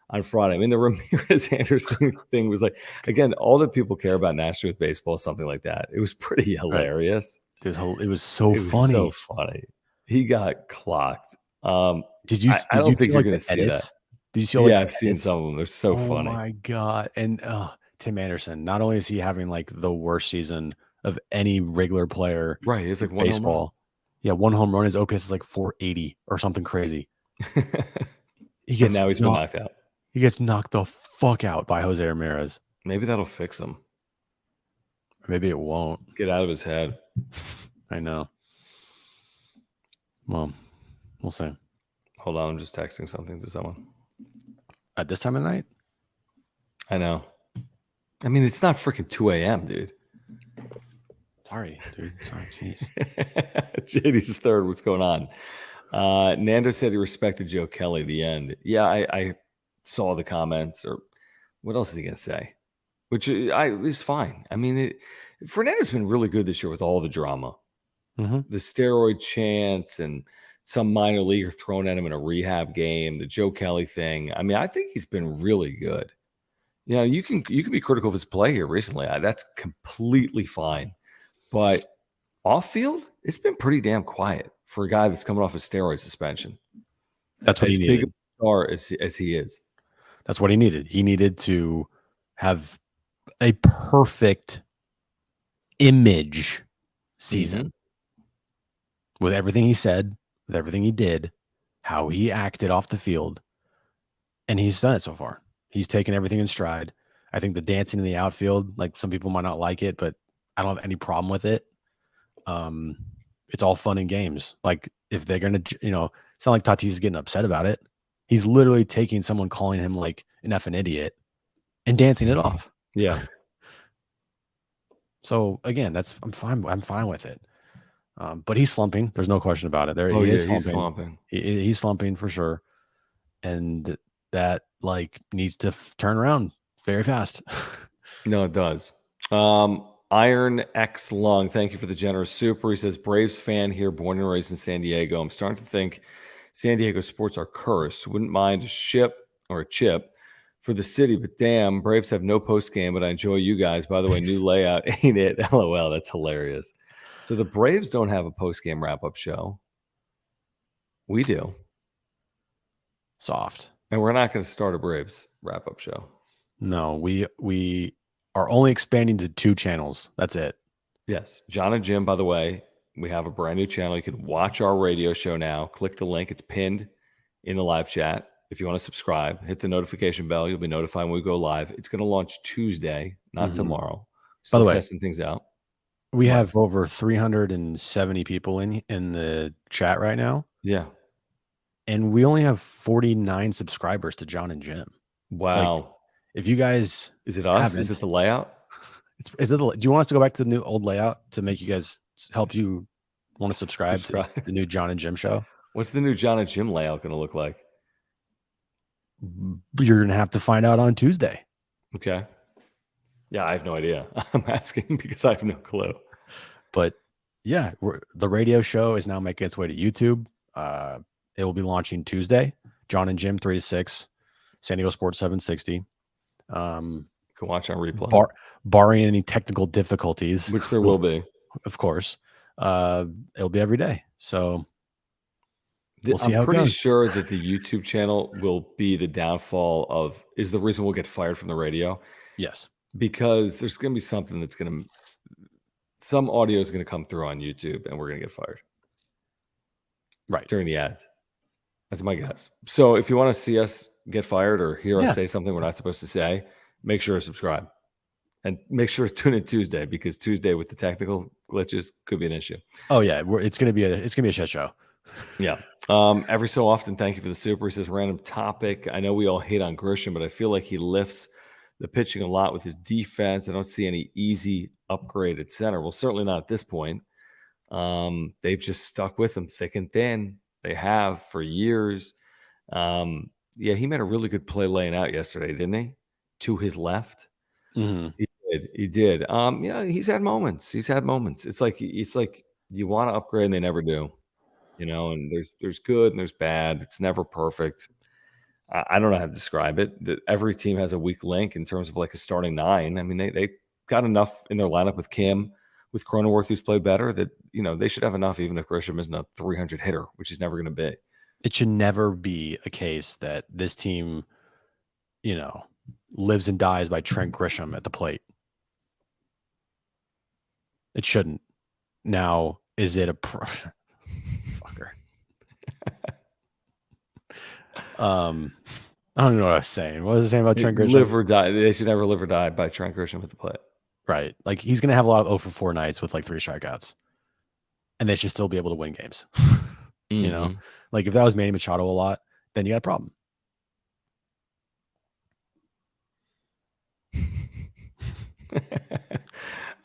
On Friday. I mean, the Ramirez-Anderson thing was like, again, all that people care about nationally with baseball is something like that. It was pretty hilarious. Right. It was so funny. So funny. He got clocked. Did you? I don't think you're like going to see that. Did you see? Like, I've seen some of them. They're so funny. Oh my god! And Tim Anderson. Not only is he having like the worst season of any regular player, right? He's like 1 baseball. home run. Yeah, 1 home run. His OPS is like 480 or something crazy. And now he's been knocked out. He gets knocked the fuck out by Jose Ramirez. Maybe that'll fix him. Maybe it won't. Get out of his head. I know. Well, we'll see. Hold on, I'm just texting something to someone. At this time of night? I know. I mean, it's not freaking 2 a.m., dude. Sorry, dude. Sorry, jeez. JD's third. What's going on? Nando said he respected Joe Kelly at the end. Yeah, I saw the comments. Or what else is he going to say? Which is fine. I mean, Fernando's been really good this year with all the drama. Mm-hmm. The steroid chants and some minor leaguer throwing at him in a rehab game, the Joe Kelly thing. I mean, I think he's been really good. You can be critical of his play here recently. That's completely fine. But off field, it's been pretty damn quiet for a guy that's coming off a steroid suspension. That's what he needed. As big a star as he is. That's what he needed. He needed to have a perfect image season with everything he said, with everything he did, how he acted off the field. And he's done it so far. He's taken everything in stride. I think the dancing in the outfield, like some people might not like it, but I don't have any problem with it. It's all fun and games. Like if they're going to, it's not like Tatis is getting upset about it. He's literally taking someone calling him like an effing idiot and dancing it off. Yeah. So again, I'm fine with it. But he's slumping. There's no question about it. He's slumping. He's slumping for sure. And that like needs to turn around very fast. No, it does. Iron X Lung, thank you for the generous super. He says, Braves fan here, born and raised in San Diego. I'm starting to think San Diego sports are cursed. Wouldn't mind a ship or a chip for the city, but damn, Braves have no post game, but I enjoy you guys. By the way, new layout, ain't it? LOL, that's hilarious. So the Braves don't have a post game wrap up show. We do. Soft. And we're not going to start a Braves wrap up show. No, we are only expanding to 2 channels. That's it. Yes. John and Jim, by the way, we have a brand new channel. You can watch our radio show now. Click the link. It's pinned in the live chat. If you want to subscribe, hit the notification bell. You'll be notified when we go live. It's going to launch Tuesday, not tomorrow. Still By the way, testing things out. We have over 370 people in the chat right now. Yeah. And we only have 49 subscribers to John and Jim. Wow. Like, if you guys is it us? Is it the layout? Do you want us to go back to the new old layout to make you guys help you want to subscribe to the new John and Jim show? What's the new John and Jim layout going to look like? You're going to have to find out on Tuesday. Okay. Yeah, I have no idea. I'm asking because I have no clue. But yeah, the radio show is now making its way to YouTube. It will be launching Tuesday. John and Jim 3 to 6, San Diego Sports 760. Can watch on replay. Barring any technical difficulties, which there will be, of course. It'll be every day. So we'll see how it goes. I'm pretty sure that the YouTube channel will be the downfall is the reason we'll get fired from the radio. Yes. Because there's going to be something some audio is going to come through on YouTube and we're going to get fired. Right. During the ads. That's my guess. So if you want to see us get fired or hear us say something we're not supposed to say, make sure to subscribe. And make sure to tune in Tuesday, because Tuesday with the technical glitches could be an issue. Oh yeah, it's gonna be a shit show. Yeah. Every so often, thank you for the super. He says, random topic. I know we all hate on Grisham, but I feel like he lifts the pitching a lot with his defense. I don't see any easy upgrade at center. Well, certainly not at this point. They've just stuck with him thick and thin. They have for years. Yeah, he made a really good play laying out yesterday, didn't he? To his left. Mm-hmm. He did. Yeah, he's had moments. It's like you want to upgrade and they never do. And there's good and there's bad. It's never perfect. I don't know how to describe it. That every team has a weak link in terms of like a starting 9. I mean, they got enough in their lineup with Kim, with Cronenworth, who's played better, that they should have enough, even if Grisham isn't a 300 hitter, which he's never going to be. It should never be a case that this team, lives and dies by Trent Grisham at the plate. It shouldn't. Now, is it a fucker? I don't know what I was saying. What was I saying about Trent Grisham? Live or die. They should never live or die by Trent Grisham at the plate. Right. Like, he's going to have a lot of 0 for 4 nights with like 3 strikeouts. And they should still be able to win games. Mm-hmm. Like if that was Manny Machado a lot, then you got a problem.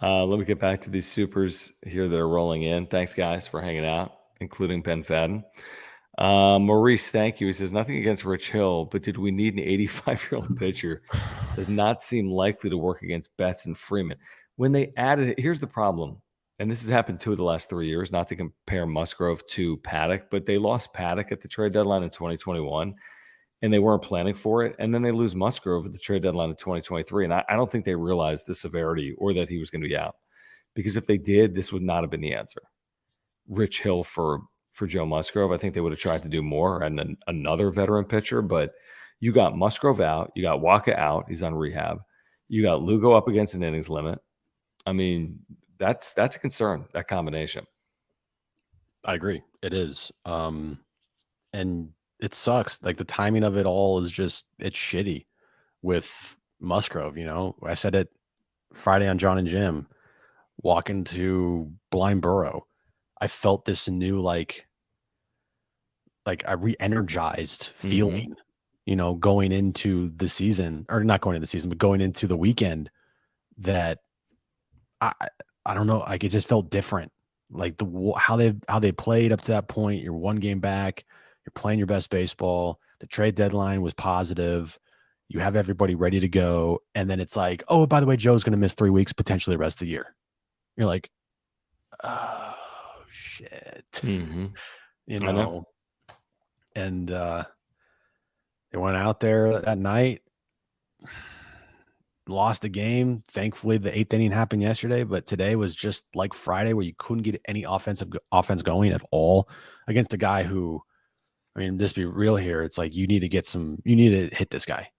Let me get back to these supers here that are rolling in. Thanks, guys, for hanging out, including Ben Fadden. Maurice, thank you. He says, nothing against Rich Hill, but did we need an 85-year-old pitcher? Does not seem likely to work against Betts and Freeman. When they added it, here's the problem, and this has happened 2 of the last 3 years, not to compare Musgrove to Paddock, but they lost Paddock at the trade deadline in 2021, and they weren't planning for it, and then they lose Musgrove at the trade deadline in 2023, and I don't think they realized the severity or that he was going to be out, because if they did, this would not have been the answer. Rich Hill for Joe Musgrove. I think they would have tried to do more and another veteran pitcher, but you got Musgrove out, you got Waka out, he's on rehab, you got Lugo up against an innings limit. I mean, that's a concern, that combination. I agree. It is. And it sucks. Like the timing of it all is just, it's shitty with Musgrove. I said it Friday on John and Jim, walking to Blind Burrow. I felt this new, like I re-energized feeling, going into the season, or not going into the season, but going into the weekend, that I don't know. Like it just felt different. Like how they played up to that point. You're 1 game back. You're playing your best baseball. The trade deadline was positive. You have everybody ready to go. And then it's like, oh, by the way, Joe's going to miss 3 weeks, potentially the rest of the year. You're like, oh, shit. Mm-hmm. You I know. know, and they went out there that night, lost the game. Thankfully, the 8th inning happened yesterday, but today was just like Friday where you couldn't get any offense going at all against a guy who, I mean, just be real here. It's like you need to hit this guy.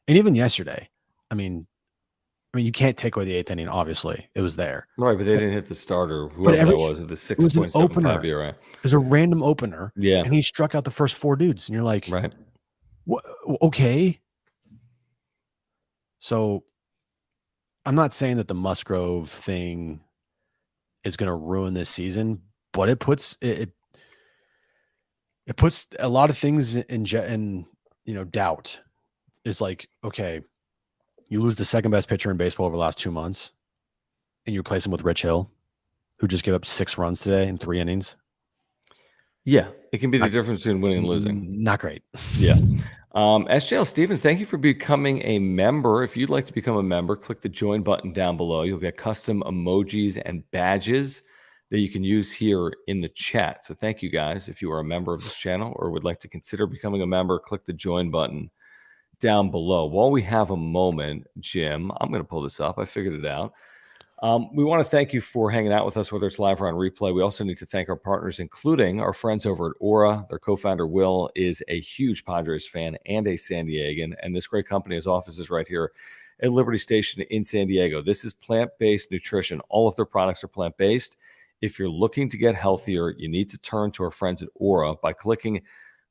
And even yesterday, I mean, you can't take away the 8th inning. Obviously, it was there. Right, but they didn't hit the starter, But whoever that was, at the it was an 6.75 opener. ERA. It was a random opener. Yeah. And he struck out the first 4 dudes. And you're like, right. What? Okay. So I'm not saying that the Musgrove thing is going to ruin this season, but it puts it puts a lot of things in doubt. It's like, okay, you lose the second best pitcher in baseball over the last 2 months, and you replace him with Rich Hill, who just gave up 6 runs today in 3 innings. Yeah, it can be the difference between winning and losing. Not great. Yeah. SJL Stevens, thank you for becoming a member. If you'd like to become a member, click the join button down below. You'll get custom emojis and badges that you can use here in the chat. So thank you guys. If you are a member of this channel or would like to consider becoming a member, click the join button down below. While we have a moment, Jim, I'm going to pull this up. I figured it out. We want to thank you for hanging out with us, whether it's live or on replay. We also need to thank our partners, including our friends over at Aura. Their co-founder, Will, is a huge Padres fan and a San Diegan, and this great company has offices right here at Liberty Station in San Diego. This is plant-based nutrition. All of their products are plant-based. If you're looking to get healthier, you need to turn to our friends at Aura by clicking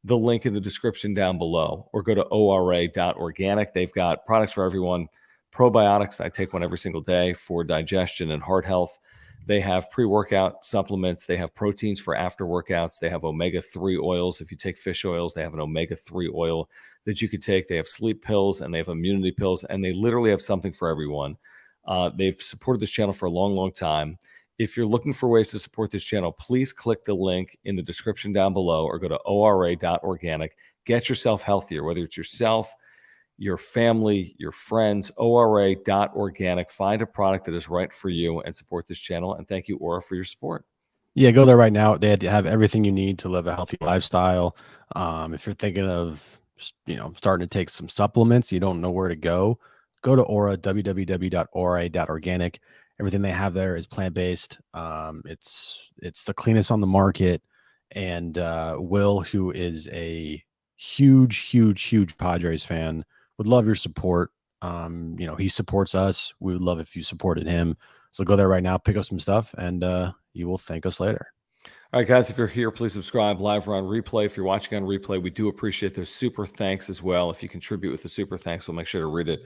the link in the description down below or go to ora.organic. They've got products for everyone. Probiotics, I take one every single day for digestion and heart health. They have pre-workout supplements. They have proteins for after workouts. They have omega-3 oils. If you take fish oils, they have an omega-3 oil that you could take. They have sleep pills and they have immunity pills, and they literally have something for everyone. They've supported this channel for a long, long time. If you're looking for ways to support this channel, please click the link in the description down below or go to ora.organic. Get yourself healthier, whether it's yourself, your family, your friends. ora.organic. Find a product that is right for you and support this channel. And thank you, Aura, for your support. Yeah, go there right now. They have everything you need to live a healthy lifestyle. If you're thinking of, starting to take some supplements, you don't know where to go to Aura, www.ora.organic. Everything they have there is plant-based. It's the cleanest on the market. And Will, who is a huge Padres fan, would love your support. He supports us. We would love if you supported him. So go there right now, pick up some stuff, and you will thank us later. All right, guys, if you're here, please subscribe live or on replay. If you're watching on replay, we do appreciate those super thanks as well. If you contribute with the super thanks, we'll make sure to read it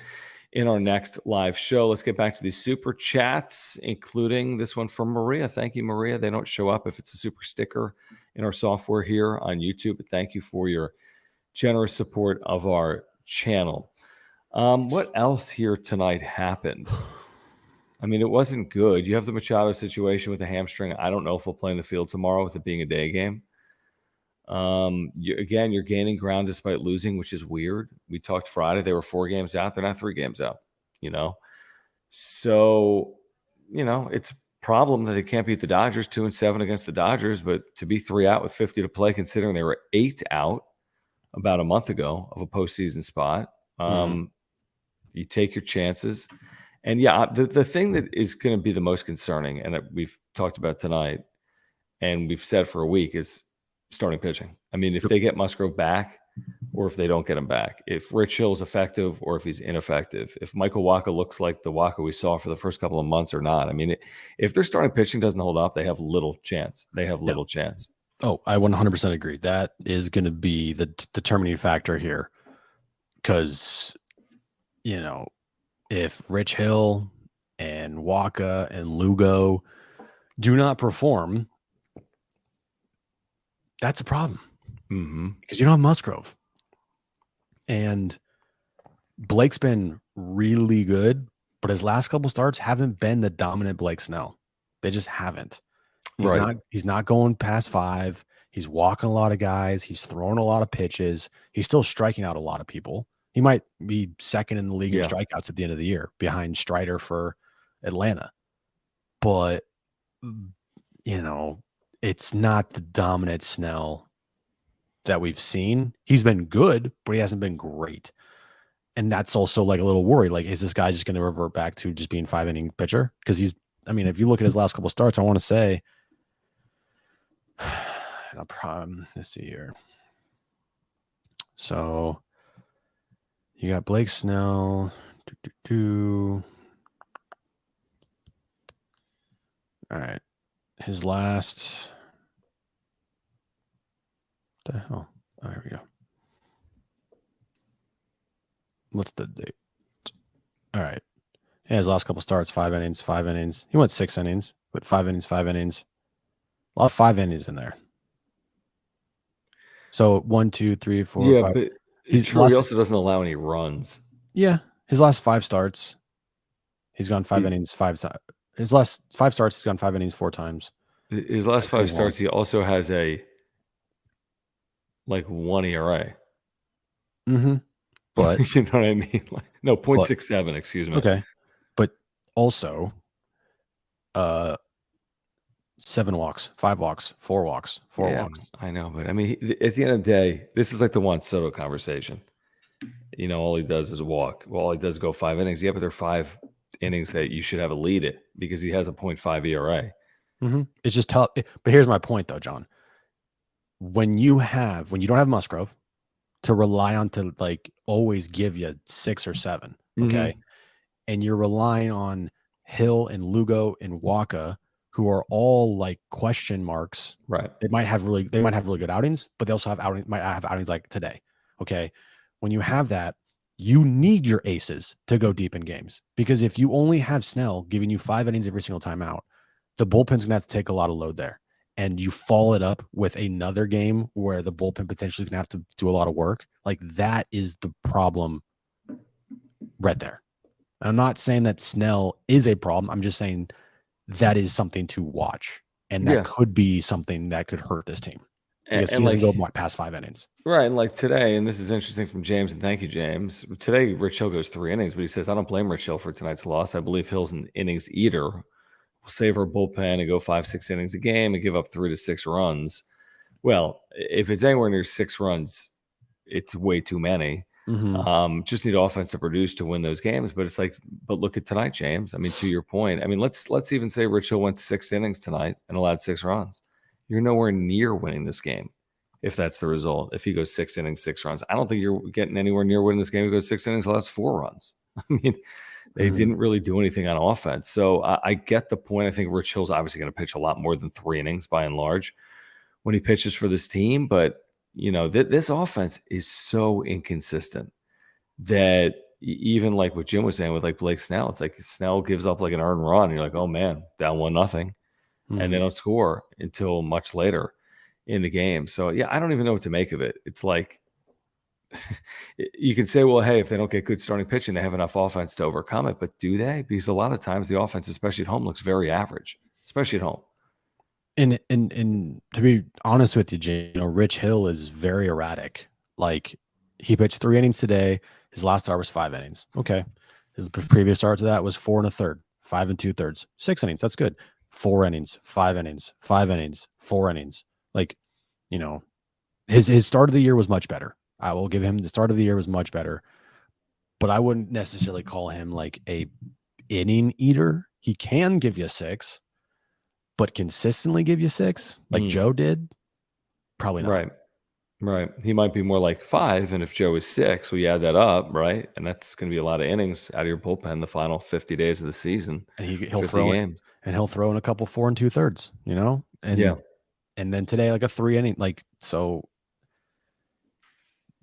in our next live show. Let's get back to these super chats, including this one from Maria. Thank you, Maria. They don't show up if it's a super sticker in our software here on YouTube, but thank you for your generous support of our channel. What else here tonight happened? I mean, it wasn't good. You have the Machado situation with the hamstring. I don't know if we'll play in the field tomorrow with it being a day game. You're gaining ground despite losing, which is weird. We talked Friday. They were 4 games out. They're not 3 games out, So, it's a problem that they can't beat the Dodgers 2-7 against the Dodgers, but to be 3 out with 50 to play, considering they were 8 out about a month ago of a postseason spot, you take your chances. And yeah, the thing that is going to be the most concerning, and that we've talked about tonight, and we've said for a week, is starting pitching. I mean, if they get Musgrove back, or if they don't get him back, if Rich Hill is effective, or if he's ineffective, if Michael Wacha looks like the Wacha we saw for the first couple of months or not. I mean, if their starting pitching doesn't hold up, they have little chance. Chance. Oh, I 100% agree. That is going to be the determining factor here, because if Rich Hill and Wacha and Lugo do not perform, that's a problem. Because you don't have Musgrove. And Blake's been really good, but his last couple starts haven't been the dominant Blake Snell. They just haven't. He's not going past 5. He's walking a lot of guys. He's throwing a lot of pitches. He's still striking out a lot of people. He might be second in the league in Yeah. strikeouts at the end of the year, behind Strider for Atlanta. But it's not the dominant Snell that we've seen. He's been good, but he hasn't been great. And that's also like a little worry. Like, is this guy just going to revert back to just being 5-inning pitcher? Because if you look at his last couple of starts, I want to say, let's see here. So you got Blake Snell. All right. His last. What the hell? Oh, here we go. What's the date? All right. Yeah, his last couple starts, 5 innings, 5 innings. He went 6 innings, but 5 innings, 5 innings. A lot of 5 innings in there. So 1, 2, 3, 4, 5. But it's true. He also doesn't allow any runs. Yeah. His last 5 starts, he's gone 5 innings, 5 times. His last 5 starts, he's gone 5 innings 4 times. His last 5 starts, he also has a 1 ERA. Mm-hmm. But you know what I mean? 0.67, excuse me. Okay. But also 7 walks, 5 walks, 4 walks, 4 walks. I know, but I mean, at the end of the day, this is like the Juan Soto conversation. All he does is walk. Well, all he does is go 5 innings. Yeah, but they're 5 innings that you should have a lead at because he has a 0.5 ERA. Mm-hmm. It's just tough. But here's my point, though, John. When you don't have Musgrove to rely on to always give you 6 or 7, okay, and you're relying on Hill and Lugo and Waka, who are all question marks. Right. They might have really good outings, but they also might have outings like today. Okay. When you have that, you need your aces to go deep in games, because if you only have Snell giving you 5 innings every single time out, the bullpen's gonna have to take a lot of load there. And you follow it up with another game where the bullpen potentially is gonna have to do a lot of work. That is the problem right there. I'm not saying that Snell is a problem. I'm just saying that is something to watch. And that could be something that could hurt this team. Because he doesn't go past 5 innings. Right. And today, and this is interesting from James, and thank you, James. Today, Rich Hill goes 3 innings, but he says, I don't blame Rich Hill for tonight's loss. I believe Hill's an innings eater. We'll save our bullpen and go 5-6 innings a game and give up 3 to 6 runs. Well, if it's anywhere near 6 runs, it's way too many. Mm-hmm. Just need offense to produce to win those games. But it's but look at tonight, James. I mean, to your point, I mean, let's even say Rich Hill went 6 innings tonight and allowed 6 runs. You're nowhere near winning this game if that's the result. If he goes 6 innings, 6 runs, I don't think you're getting anywhere near winning this game. He goes 6 innings, allows 4 runs. I mean, they didn't really do anything on offense. So I get the point. I think Rich Hill's obviously going to pitch a lot more than 3 innings by and large when he pitches for this team. But, this offense is so inconsistent that even like what Jim was saying with Blake Snell, it's like Snell gives up an earned run. And you're like, oh man, down 1-0. And they don't score until much later in the game. So yeah, I don't even know what to make of it. It's like, you can say, well, hey, if they don't get good starting pitching, they have enough offense to overcome it. But do they? Because a lot of times the offense, especially at home, looks very average, especially at home. And to be honest with you, Jay, Rich Hill is very erratic. He pitched 3 innings today. His last start was 5 innings. Okay. His previous start to that was 4 1/3, 5 2/3, 6 innings. That's good. 4 innings, 5 innings, 5 innings, 4 innings. His start of the year was much better. I will give him the start of the year was much better, but I wouldn't necessarily call him a inning eater. He can give you 6, but consistently give you 6 like Joe did, probably not. Right. He might be more like 5, and if Joe is 6, we add that up, right? And that's going to be a lot of innings out of your bullpen the final 50 days of the season. And he'll throw in a couple 4 2/3, and then today a 3 inning, so.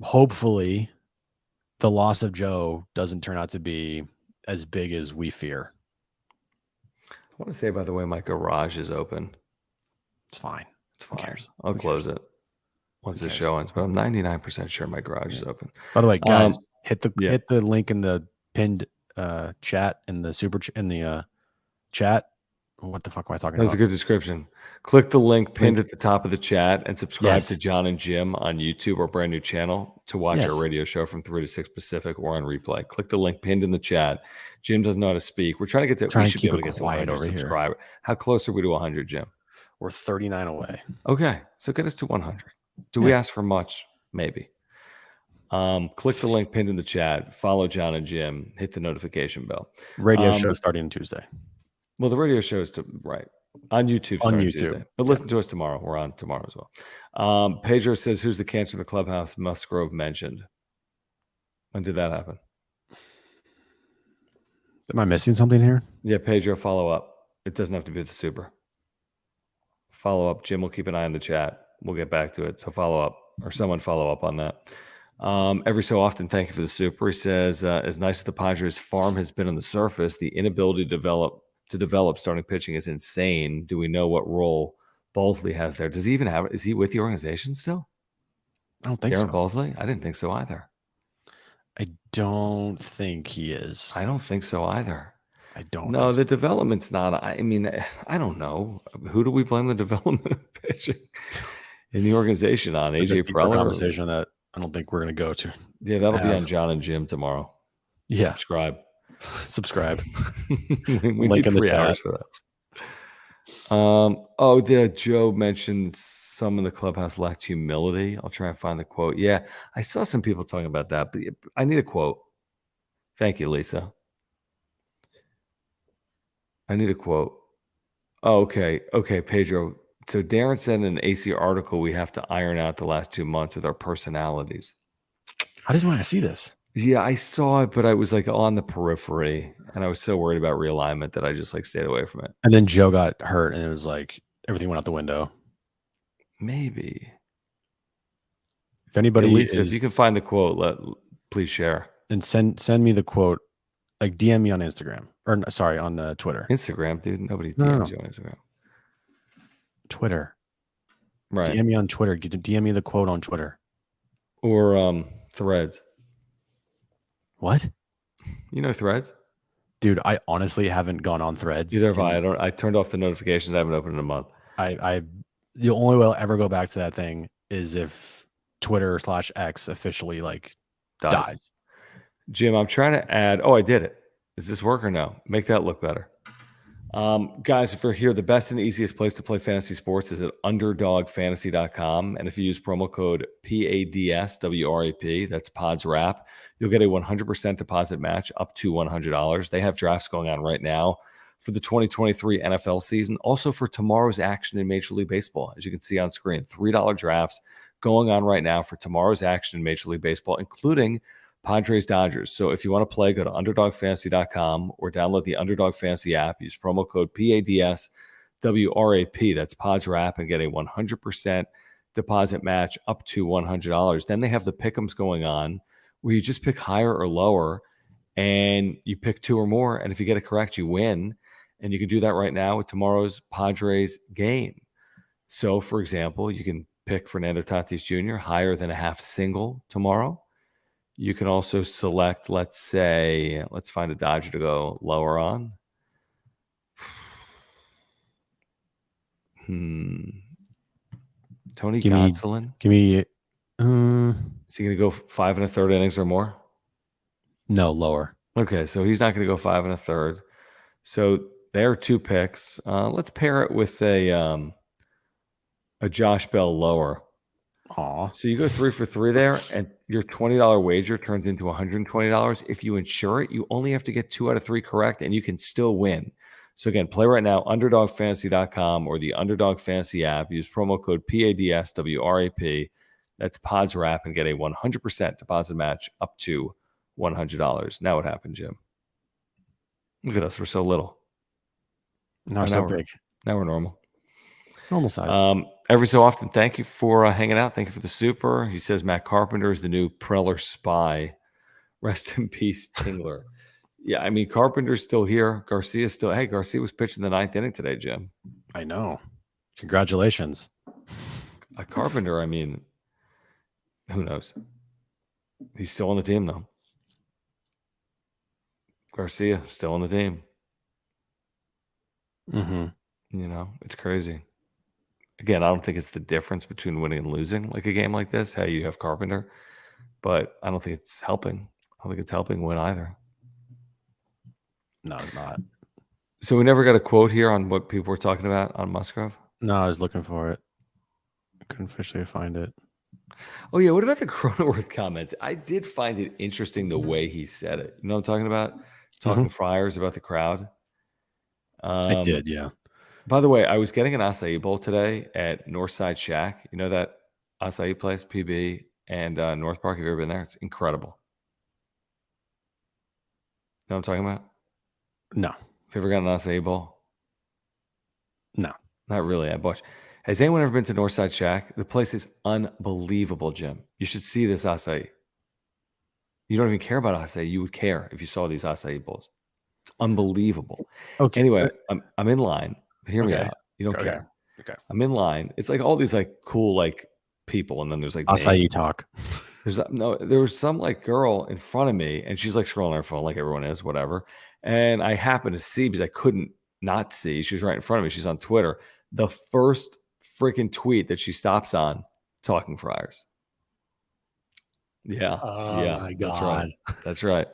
Hopefully, the loss of Joe doesn't turn out to be as big as we fear. I want to say, by the way, my garage is open. It's fine. It's fine. I'll close it once the show ends, but I'm 99% sure my garage is open. By the way, guys, hit the link in the pinned chat in the chat. What the fuck am I talking That was a about? good description. Click the link pinned Link. at the top of the chat and subscribe to Yes. John and Jim on YouTube, our brand new channel, to watch our Yes. radio show from 3 to 6 Pacific or on replay. Click the link pinned in the chat. Jim doesn't know how to speak. We're trying to get to, we Trying to should be keep able it to get to quiet 100 over here. subscribers. How close are we to 100, Jim? We're 39 away. Okay, so get us to 100. Do we ask for much? Maybe. Click the link pinned in the chat. Follow John and Jim. Hit the notification bell. Radio show starting Tuesday. Well, the radio show is right on YouTube starting Tuesday. But listen to us tomorrow. We're on tomorrow as well. Pedro says, "Who's the cancer in the clubhouse?" Musgrove mentioned. When did that happen? Am I missing something here? Yeah, Pedro, follow up. It doesn't have to be the super. Follow up. Jim will keep an eye on the chat. We'll get back to it. So follow up, or someone follow up on that. Every so often, thank you for the super. He says, as nice as the Padres farm has been on the surface, the inability to develop starting pitching is insane. Do we know what role Balsley has there? Does he even have it? Is he with the organization still? I don't think Darren so. Balsley? I didn't think so either. I don't think he is. I don't think so either. I don't. No, the development's not. I mean, I don't know. Who do we blame the development of pitching in the organization on? It's AJ a deeper Preller? conversation that I don't think we're going to go to. Yeah, that'll be on John and Jim tomorrow. Yeah. Subscribe. we Link need in the 3 chat. hours for that. Joe mentioned some in the clubhouse lacked humility. I'll try and find the quote. Yeah, I saw some people talking about that, but I need a quote. Thank you, Lisa. I need a quote. Oh, okay. Okay, Pedro. So Darren said in an AC article we have to iron out the last 2 months with our personalities. How did you want to see this? Yeah, I saw it, but I was like on the periphery, and I was so worried about realignment that I just like stayed away from it. And then Joe got hurt, and it was like everything went out the window. Maybe. If anybody, Lisa, if you can find the quote, please share and send me the quote. Like DM me on Instagram or sorry on Twitter. Instagram, dude. Nobody DMs you on Instagram. Twitter, right? DM me on Twitter. DM me the quote on Twitter or Threads. What? You know Threads, dude? I honestly haven't gone on Threads. Either have I. I turned off the notifications. I haven't opened in a month. The only way I'll ever go back to that thing is if Twitter/X officially like dies. Jim, I'm trying to add. Oh, I did it. Does this work or no? Make that look better. Guys, if you're here, the best and easiest place to play fantasy sports is at underdogfantasy.com. And if you use promo code PADSWRAP, that's Pods Wrap, you'll get a 100% deposit match up to $100. They have drafts going on right now for the 2023 NFL season. Also for tomorrow's action in Major League Baseball, as you can see on screen, $3 drafts going on right now for tomorrow's action in Major League Baseball, including Padres Dodgers. So if you want to play, go to underdogfantasy.com or download the Underdog Fantasy app. Use promo code PADSWRAP. That's Pods Wrap and get a 100% deposit match up to $100. Then they have the pick'ems going on where you just pick higher or lower and you pick 2 or more. And if you get it correct, you win. And you can do that right now with tomorrow's Padres game. So, for example, you can pick Fernando Tatis Jr. higher than a half single tomorrow. You can also select, let's say, let's find a Dodger to go lower on. Tony Gonsolin. Give me. Is he going to go 5 1/3 innings or more? No, lower. Okay, so he's not going to go 5 1/3. So there are 2 picks. Let's pair it with a Josh Bell lower. Aw. So you go 3 for 3 there, and your $20 wager turns into $120. If you insure it, you only have to get 2 out of 3 correct, and you can still win. So again, play right now, underdogfantasy.com or the Underdog Fantasy app. Use promo code PADSWRAP. That's Pods Wrap and get a 100% deposit match up to $100. Now what happened, Jim? Look at us. We're so little. Now we're so big. Now we're normal. Normal size. Every so often, thank you for hanging out. Thank you for the super. He says Matt Carpenter is the new Preller spy. Rest in peace, Tingler. Yeah, I mean, Carpenter's still here. Garcia's still. Hey, Garcia was pitching the 9th inning today, Jim. I know. Congratulations. Carpenter, I mean, who knows? He's still on the team, though. Garcia, still on the team. You know, it's crazy. Again, I don't think it's the difference between winning and losing, like a game like this. Hey, you have Carpenter, but I don't think it's helping. I don't think it's helping win either. No, it's not. So we never got a quote here on what people were talking about on Musgrove. No, I was looking for it. I couldn't officially find it. Oh yeah, what about the Cronenworth comments? I did find it interesting the way he said it. You know what I'm talking about? Talking Friars about the crowd. I did, yeah. By the way, I was getting an acai bowl today at Northside Shack. You know that acai place, PB, and North Park. Have you ever been there? It's incredible. You know what I'm talking about? No. Have you ever gotten an acai bowl? No. Not really. Has anyone ever been to Northside Shack? The place is unbelievable, Jim. You should see this acai. You don't even care about acai. You would care if you saw these acai bowls. It's unbelievable. Okay. Anyway, I'm in line. Hear me Okay. out. You don't Okay. care. Okay. I'm in line. It's like all these like cool like people, and then there's like Acai names. talk. There was some like girl in front of me, and she's like scrolling on her phone like everyone is, whatever. And I happened to see because I couldn't not see. She was right in front of me. She's on Twitter. The first freaking tweet that she stops on, talking Friars. Yeah. Oh my God. That's right.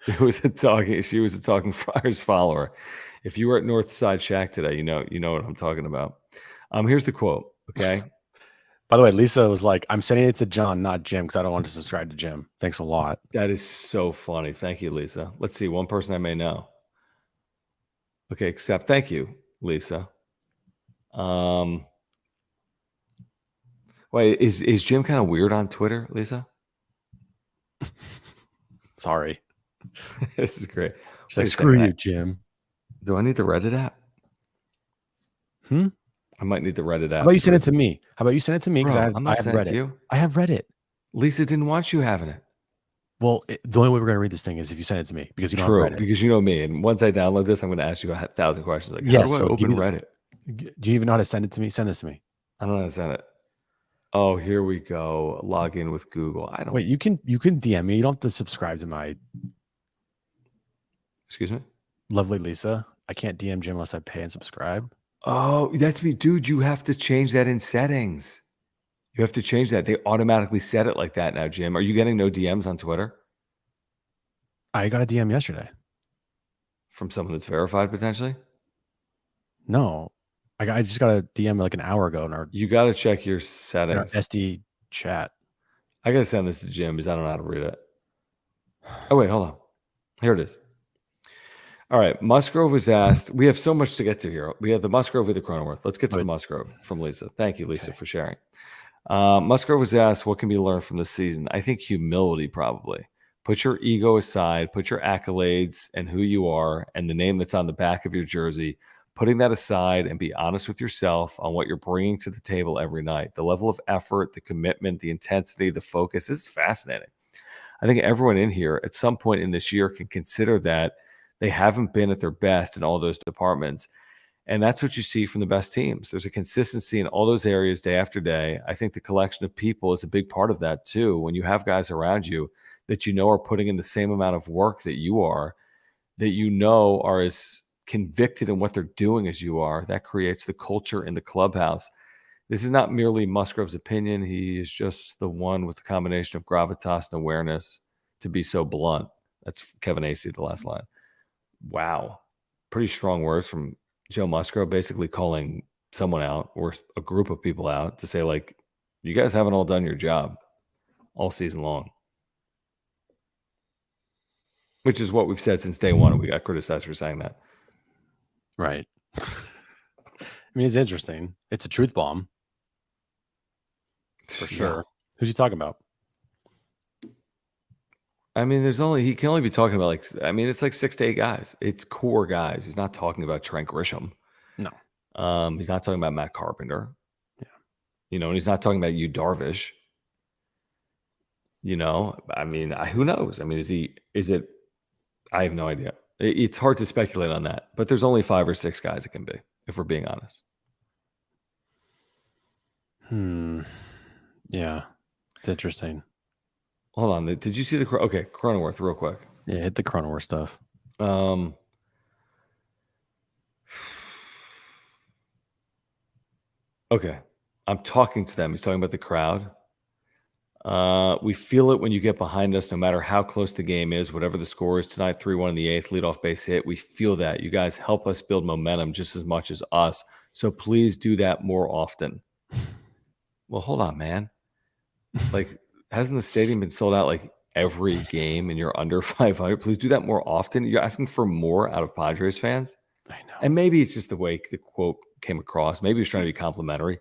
She was a talking Friars follower. If you were at Northside Shack today, you know what I'm talking about. Here's the quote. Okay. By the way, Lisa was like, I'm sending it to John, not Jim, because I don't want to subscribe to Jim. Thanks a lot. That is so funny. Thank you, Lisa. Let's see. One person I may know. Okay, except thank you, Lisa. Wait, is Jim kind of weird on Twitter, Lisa? Sorry. This is great. She's like, screw you, Jim. Do I need the Reddit app? I might need the Reddit app. How about you send it to me? Because I have read Reddit. you. I have Reddit. Lisa didn't want you having it. Well, the only way we're going to read this thing is if you send it to me, because you don't have Reddit. Because you know me. And once I download this, I'm going to ask you 1,000 questions. Like, yes, how do I open Reddit? Do you even know how to send it to me? Send this to me. I don't know how to send it. Oh, here we go. Log in with Google. I don't. Wait, you can DM me. You don't have to subscribe to my. Excuse me? Lovely Lisa. I can't DM Jim unless I pay and subscribe. Oh, that's me. Dude, you have to change that in settings. You have to change that. They automatically set it like that now, Jim. Are you getting no DMs on Twitter? I got a DM yesterday. From someone that's verified, potentially? No. I just got a DM like an hour ago. You got to check your settings. SD chat. I got to send this to Jim because I don't know how to read it. Oh, wait, hold on. Here it is. All right. Musgrove was asked. We have so much to get to here. We have the Musgrove with the Cronenworth. Let's get to the Musgrove from Lisa. Thank you, Lisa, for sharing. Musgrove was asked, what can be learned from this season? I think humility, probably. Put your ego aside, put your accolades and who you are and the name that's on the back of your jersey, putting that aside and be honest with yourself on what you're bringing to the table every night. The level of effort, the commitment, the intensity, the focus. This is fascinating. I think everyone in here at some point in this year can consider that they haven't been at their best in all those departments. And that's what you see from the best teams. There's a consistency in all those areas day after day. I think the collection of people is a big part of that too. When you have guys around you that you know are putting in the same amount of work that you are, that you know are as convicted in what they're doing as you are, that creates the culture in the clubhouse. This is not merely Musgrove's opinion. He is just the one with the combination of gravitas and awareness to be so blunt. That's Kevin Acey, the last line. Wow. Pretty strong words from Joe Musgrove, basically calling someone out or a group of people out to say, like, you guys haven't all done your job all season long. Which is what we've said since day one, and we got criticized for saying that. Right. I mean, it's interesting. It's a truth bomb. For sure. Yeah. Who's he talking about? I mean, he can only be talking about it's like 6 to 8 guys. It's core guys. He's not talking about Trent Grisham. No. He's not talking about Matt Carpenter. Yeah. And he's not talking about Yu Darvish. I mean, who knows? I mean, is it? I have no idea. It's hard to speculate on that, but there's only 5 or 6 guys it can be, if we're being honest. Yeah. It's interesting. Hold on. Did you see the Cronenworth real quick? Yeah, hit the Cronenworth stuff. Okay. I'm talking to them. He's talking about the crowd. We feel it when you get behind us, no matter how close the game is, whatever the score is tonight, 3-1 in the eighth, leadoff base hit. We feel that. You guys help us build momentum just as much as us. So please do that more often. Well, hold on, man. Like, hasn't the stadium been sold out like every game and you're under 500? Please do that more often. You're asking for more out of Padres fans. I know. And maybe it's just the way the quote came across. Maybe he's trying to be complimentary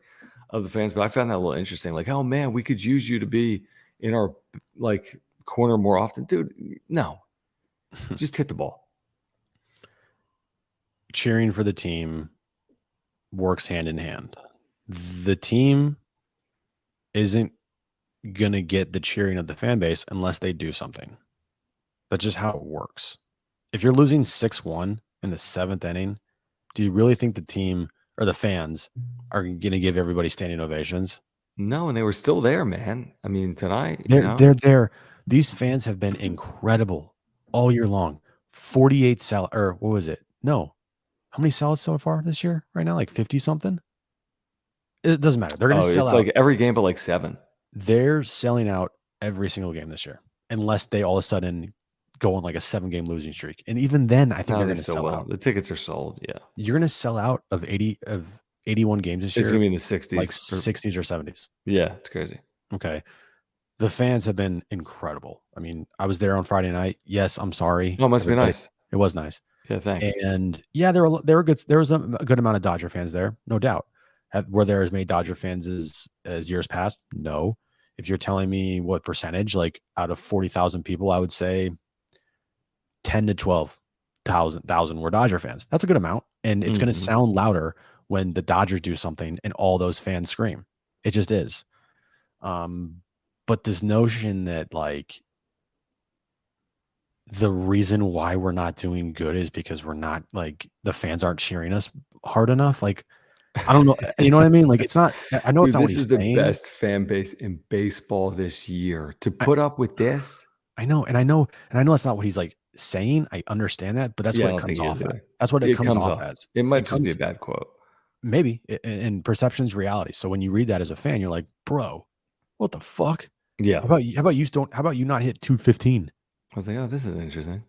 of the fans, but I found that a little interesting. Like, oh man, we could use you to be in our like corner more often. Dude, no. Just hit the ball. Cheering for the team works hand in hand. The team isn't going to get the cheering of the fan base unless they do something. That's just how it works. If you're losing 6-1 in the 7th inning, do you really think the team or the fans are going to give everybody standing ovations? No, and they were still there, man. I mean, tonight, They're there. These fans have been incredible all year long. 48 salad, or what was it? No. How many salads so far this year right now? Like 50 something? It doesn't matter. They're going to sell it's out. like every game but like 7. They're selling out every single game this year, unless they all of a sudden go on like a 7-game losing streak. And even then, I think No, they're they going to still sell will. out. The tickets are sold. Yeah. You're going to sell out of 81 games this It's year, gonna be in the 60s. like 60s or 70s. Yeah, it's crazy. Okay. The fans have been incredible. I mean, I was there on Friday night. Yes, I'm sorry. Oh, it must be nice. It was nice. Yeah, thanks. And yeah, there were good. There was a good amount of Dodger fans there, no doubt. Were there as many Dodger fans as years past? No. If you're telling me what percentage, like out of 40,000 people, I would say 10 to 12,000 were Dodger fans. That's a good amount, and it's going to sound louder when the Dodgers do something and all those fans scream. It just is. But this notion that like the reason why we're not doing good is because we're not like the fans aren't cheering us hard enough. Like, I don't know. You know what I mean? Like, it's not, I know Dude, it's not what this he's is the saying. best fan base in baseball this year. To put up with this, I know that's not what he's like saying. I understand that, but that's what it comes off as. That's what it comes off as. It might just be a bad quote. Maybe, and perception's reality. So when you read that as a fan, you're like, bro, what the fuck? Yeah. How about you not hit 215? I was like, oh, this is interesting.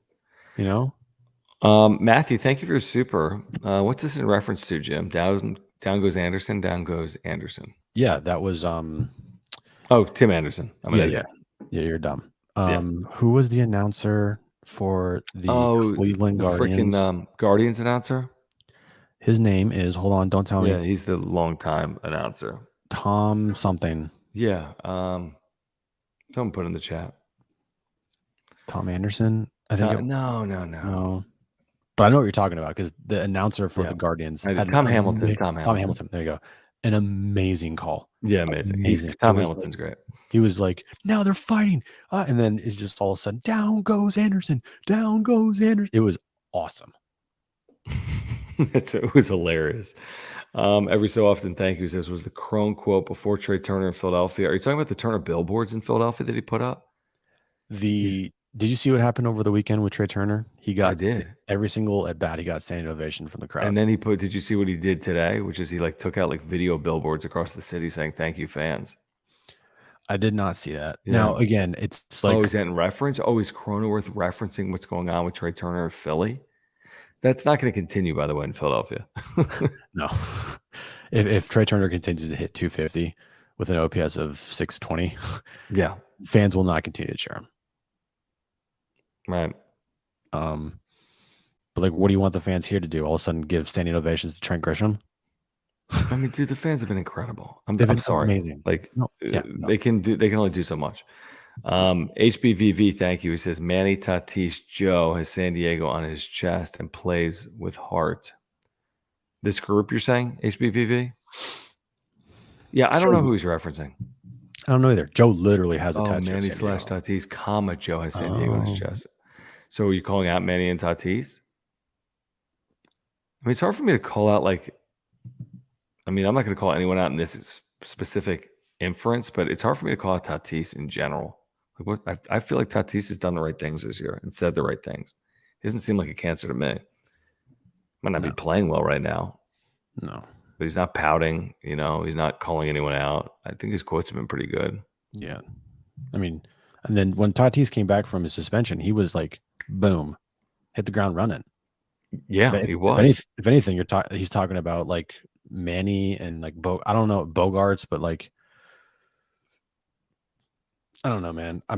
You know? Matthew, thank you for your super. What's this in reference to, Jim? Down goes Anderson, down goes Anderson. Yeah, that was Tim Anderson. Yeah, you're dumb. Who was the announcer for the Cleveland Guardians? Freaking Guardians announcer. His name is, hold on, don't tell me. Yeah, he's the longtime announcer. Tom something. Yeah. Someone put in the chat. Tom Anderson? I think No. But I know what you're talking about because the announcer for the Guardians had Tom Hamilton. Tom Hamilton. There you go. An amazing call. Yeah, amazing. Tom Hamilton's great. He was like, now they're fighting. And then it's just all of a sudden, down goes Anderson. Down goes Anderson. It was awesome. It was hilarious. Every so often, thank you says was the Crone quote before Trey Turner in Philadelphia. Are you talking about the Turner billboards in Philadelphia that he put up? Did you see what happened over the weekend with Trey Turner? I did. Every single at bat, he got standing ovation from the crowd. And then did you see what he did today? Which is he like took out like video billboards across the city saying, thank you, fans. I did not see that. Yeah. Now, again, it's like. Oh, is that in reference? Oh, is Cronenworth referencing what's going on with Trey Turner in Philly? That's not going to continue, by the way, in Philadelphia. No. If Trey Turner continues to hit 250 with an OPS of 620, yeah, fans will not continue to cheer him. Right. But like, what do you want the fans here to do? All of a sudden give standing ovations to Trent Grisham? I mean, dude, the fans have been incredible. I'm sorry. Amazing. Like, they can only do so much. HBVV, thank you. He says Manny Tatis Joe has San Diego on his chest and plays with heart. This group, you're saying, HBVV? Yeah, I don't know who he's referencing. I don't know either. Joe literally has a tattoo. Manny / Tatis, Joe has San Diego on his chest. So are you calling out Manny and Tatis? I mean, it's hard for me to call out I'm not going to call anyone out in this specific inference, but it's hard for me to call out Tatis in general. I feel like Tatis has done the right things this year and said the right things. He doesn't seem like a cancer to me. Might not be playing well right now. No. but he's not pouting. He's not calling anyone out. I think his quotes have been pretty good. Yeah. I mean, and then when Tatis came back from his suspension, he was like, boom, hit the ground running. Yeah, he was. If anything, he's talking about like Manny and like I don't know Bogarts, but like I don't know, man. I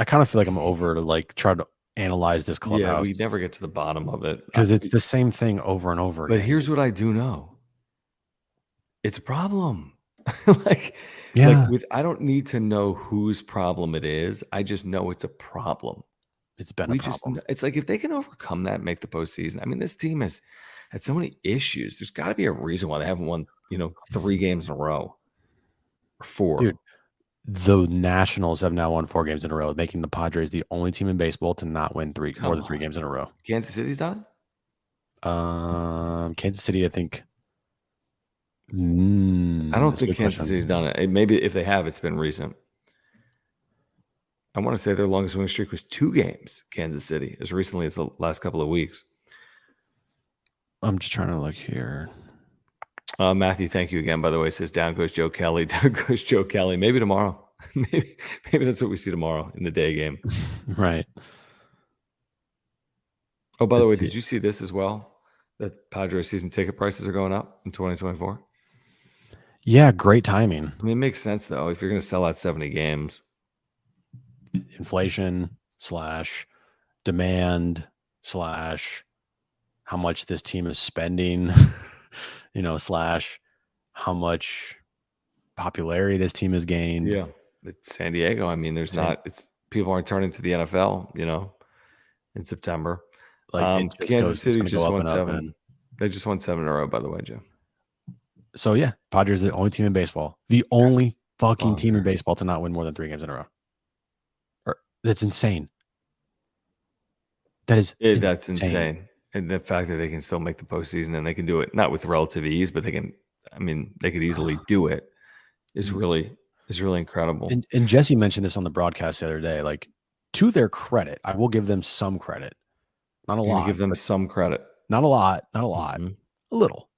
kind of feel like I'm over to like try to analyze this Clubhouse. Yeah, we never get to the bottom of it because it's the same thing over and over But again. here's what I do know. It's a problem. Yeah. I don't need to know whose problem it is. I just know it's a problem. It's been a problem. It's like if they can overcome that and make the postseason. I mean, this team has had so many issues. There's got to be a reason why they haven't won, 3 games in a row or 4. Dude, the Nationals have now won 4 games in a row, making the Padres the only team in baseball to not win more than 3 games in a row. Kansas City's done it? Kansas City, I think. I don't think Kansas City's done it. Maybe if they have, it's been recent. I want to say their longest winning streak was 2 games, Kansas City, as recently as the last couple of weeks. I'm just trying to look here. Matthew, thank you again, by the way. Says down goes Joe Kelly. Down goes Joe Kelly. Maybe tomorrow. maybe that's what we see tomorrow in the day game. Right. Oh, by the way, did you see this as well? That Padres season ticket prices are going up in 2024? Yeah, great timing. I mean, it makes sense, though, if you're going to sell out 70 games. Inflation / demand / how much this team is spending, / how much popularity this team has gained. Yeah. It's San Diego. I mean, people aren't turning to the NFL, in September. Kansas City just won 7. They just won 7 in a row, by the way, Jim. So, yeah, Padres are the only team in baseball. The only fucking team in baseball to not win more than 3 games in a row. That's insane. That's insane. And the fact that they can still make the postseason and they can do it not with relative ease, but they could easily do it is really incredible. And Jesse mentioned this on the broadcast the other day. Like, to their credit, I will give them some credit. Not a lot. Give them some credit. Not a lot. Mm-hmm. A little.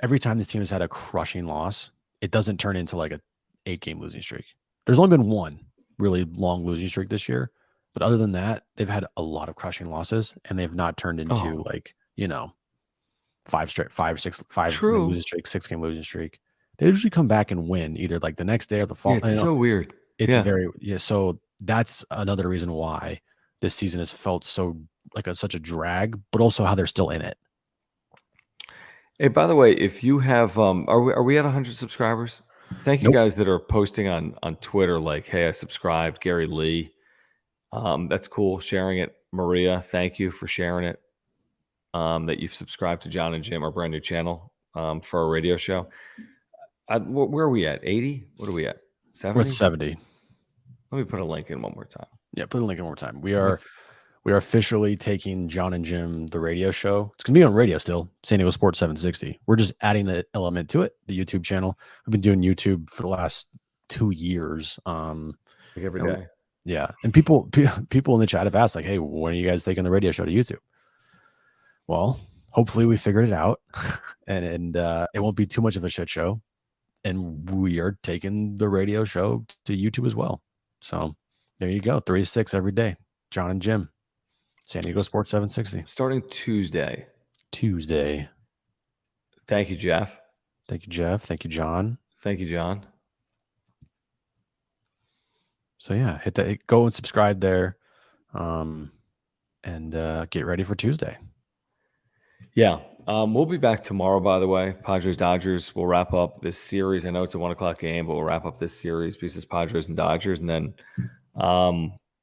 Every time this team has had a crushing loss, it doesn't turn into like a 8-game losing streak. There's only been one really long losing streak this year. But other than that, they've had a lot of crushing losses, and they've not turned into 5 losing streak, 6-game losing streak. They usually come back and win either like the next day or the following. Yeah, it's so weird. It's so that's another reason why this season has felt so like such a drag, but also how they're still in it. Hey, by the way, if you have, are we at 100 subscribers? Thank you guys that are posting on Twitter, like, hey, I subscribed. Gary Lee. That's cool. Sharing it. Maria, thank you for sharing it. That you've subscribed to John and Jim, our brand new channel, for our radio show. Where are we at? 80? What are we at? 70? We're at 70. Let me put a link in one more time. Yeah, put a link in one more time. We are officially taking John and Jim, the radio show. It's going to be on radio still, San Diego Sports 760. We're just adding the element to it, the YouTube channel. We've been doing YouTube for the last 2 years. Like every day. Yeah. And people in the chat have asked, like, hey, when are you guys taking the radio show to YouTube? Well, hopefully we figured it out and it won't be too much of a shit show. And we are taking the radio show to YouTube as well. So there you go. 3 to 6 every day. John and Jim, San Diego Sports 760. Starting Tuesday. Thank you, Jeff. Thank you, Jeff. Thank you, John. Thank you, John. So yeah, hit that. Go and subscribe there, and get ready for Tuesday. Yeah, we'll be back tomorrow. By the way, Padres Dodgers. We'll wrap up this series. I know it's a 1:00 game, but we'll wrap up this series pieces Padres and Dodgers, and then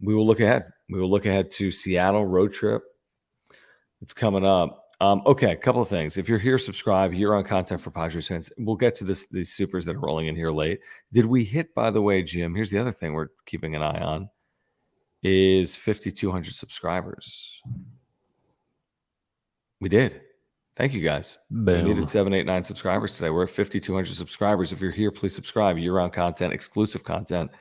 we will look ahead. We will look ahead to Seattle road trip. It's coming up. Okay, a couple of things. If you're here, subscribe. You're on content for Padres fans. We'll get to these supers that are rolling in here late. Did we hit, by the way, Jim? Here's the other thing we're keeping an eye on is 5,200 subscribers. We did. Thank you, guys. Boom. We needed 789 subscribers today. We're at 5,200 subscribers. If you're here, please subscribe. Year-round content, exclusive content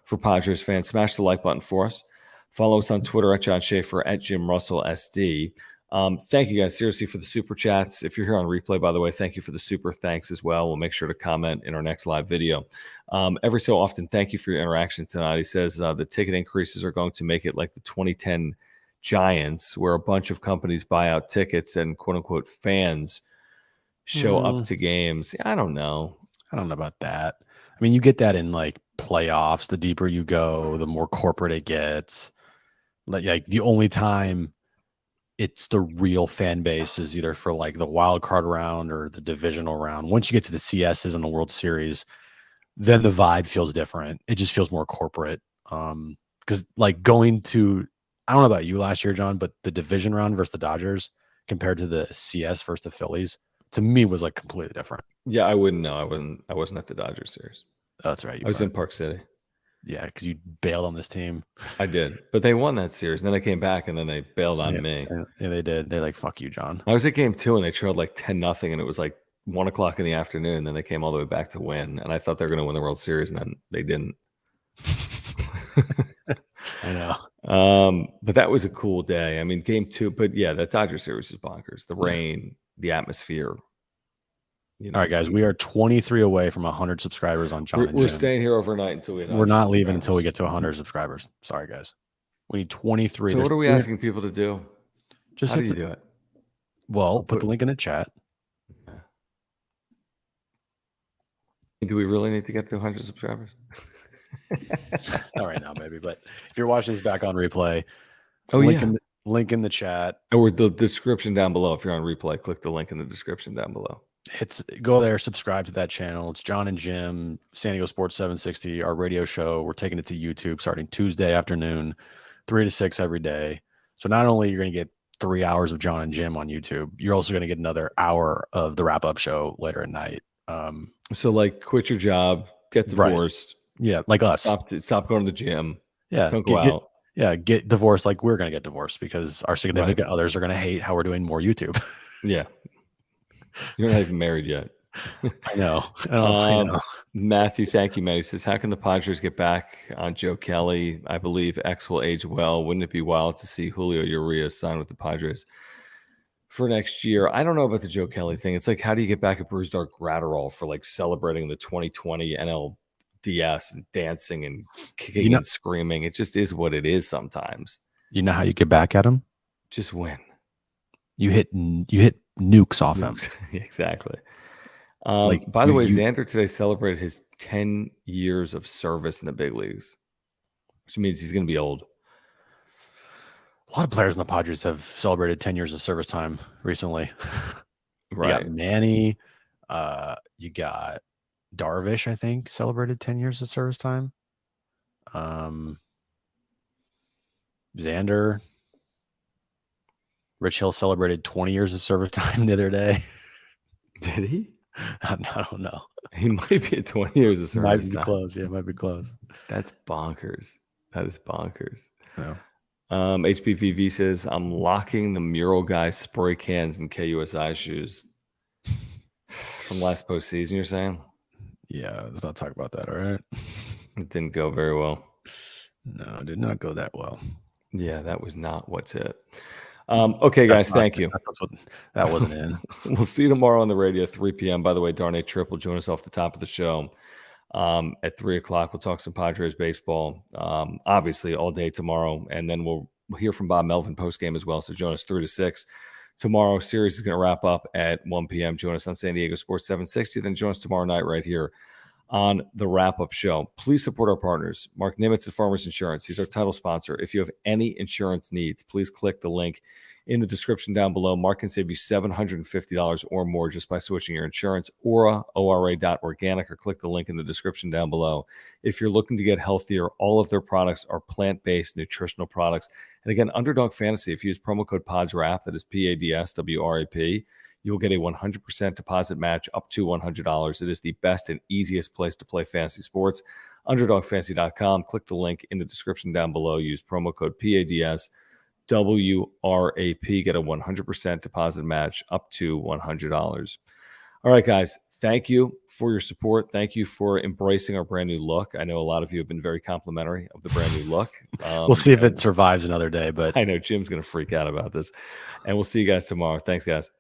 for Padres fans. Smash the like button for us. Follow us on Twitter at John Schaefer, at Jim Russell SD. Thank you guys seriously for the super chats. If you're here on replay, by the way, thank you for the super thanks as well. We'll make sure to comment in our next live video. Every so often, thank you for your interaction tonight. He says the ticket increases are going to make it like the 2010 Giants, where a bunch of companies buy out tickets and quote unquote fans show up to games. I don't know. I don't know about that. I mean, you get that in like playoffs. The deeper you go, the more corporate it gets. Like the only time it's the real fan base is either for like the wild card round or the divisional round. Once you get to the CSs and the World Series, then the vibe feels different. It just feels more corporate. Because like going to, I don't know about you last year, John, but the division round versus the Dodgers compared to the CS versus the Phillies, to me was like completely different. Yeah, I wouldn't know. I wasn't at the Dodgers series. Oh, that's right. I was in Park City. Yeah, because you bailed on this team. I did, but they won that series. And then I came back, and then they bailed on me. Yeah, they did. They're like, "Fuck you, John." I was at game 2, and they trailed like 10-0, and it was like 1:00 in the afternoon. And then they came all the way back to win, and I thought they were going to win the World Series, and then they didn't. I know. But that was a cool day. I mean, game 2. But yeah, that Dodger series is bonkers. The rain, the atmosphere. All right, guys, we are 23 away from 100 subscribers on John and Jim. We're staying here overnight until we. We're not leaving until we get to 100 subscribers. Sorry, guys. We need 23. So what are we asking people to do? Just how do you do it? Well, put the link in the chat. Do we really need to get to 100 subscribers? Not right now, maybe. But if you're watching this back on replay, link in the chat or the description down below. If you're on replay, click the link in the description down below. Go there, subscribe to that channel. It's John and Jim, San Diego Sports 760, our radio show. We're taking it to YouTube starting Tuesday afternoon, 3 to 6 every day. So not only you're going to get 3 hours of John and Jim on YouTube, you're also going to get another hour of the wrap-up show later at night. So like quit your job, get divorced. Right. Yeah, like us. Stop going to the gym. Yeah, don't go out. Get divorced like we're going to get divorced because our significant others are going to hate how we're doing more YouTube. Yeah. You're not even married yet. I know. I know. Matthew, thank you, man. He says, how can the Padres get back on Joe Kelly? I believe X will age well. Wouldn't it be wild to see Julio Urias sign with the Padres for next year? I don't know about the Joe Kelly thing. It's like, how do you get back at Bruce Dark Gratterall for like celebrating the 2020 NLDS and dancing and kicking and screaming? It just is what it is sometimes. You know how you get back at him? Just win. You hit nukes off him. Exactly. By the way, Xander today celebrated his 10 years of service in the big leagues, which means he's going to be old. A lot of players in the Padres have celebrated 10 years of service time recently. Right. You got Manny. You got Darvish, I think, celebrated 10 years of service time. Xander. Rich Hill celebrated 20 years of service time the other day. Did he? I don't know. He might be at 20 years of service. Might be close. Yeah, might be close. That's bonkers. That is bonkers. Yeah. HPVV says, I'm locking the mural guy spray cans and KUSI shoes from last postseason, you're saying? Yeah, let's not talk about that, all right? It didn't go very well. No, it did not go that well. Yeah, that was not what's it. Okay, guys, thank you. That wasn't in. We'll see you tomorrow on the radio, 3 p.m. By the way, Darnay Tripp will join us off the top of the show at 3 o'clock. We'll talk some Padres baseball, obviously, all day tomorrow. And then we'll hear from Bob Melvin post-game as well. So join us 3 to 6. Tomorrow, series is going to wrap up at 1 p.m. Join us on San Diego Sports 760. Then join us tomorrow night right here on the wrap-up show. Please support our partners. Mark Nimitz at Farmers Insurance. He's our title sponsor. If you have any insurance needs, please click the link in the description down below. Mark can save you $750 or more just by switching your insurance. Ora.organic, or click the link in the description down below. If you're looking to get healthier, all of their products are plant-based nutritional products. And again, Underdog Fantasy, if you use promo code PADSWRAP, that is PADSWRAP, you will get a 100% deposit match up to $100. It is the best and easiest place to play fantasy sports. UnderdogFantasy.com. Click the link in the description down below. Use promo code PADSWRAP. Get a 100% deposit match up to $100. All right, guys. thank you for your support. Thank you for embracing our brand new look. I know a lot of you have been very complimentary of the brand new look. We'll see if it survives another day, but I know Jim's going to freak out about this. And we'll see you guys tomorrow. Thanks, guys.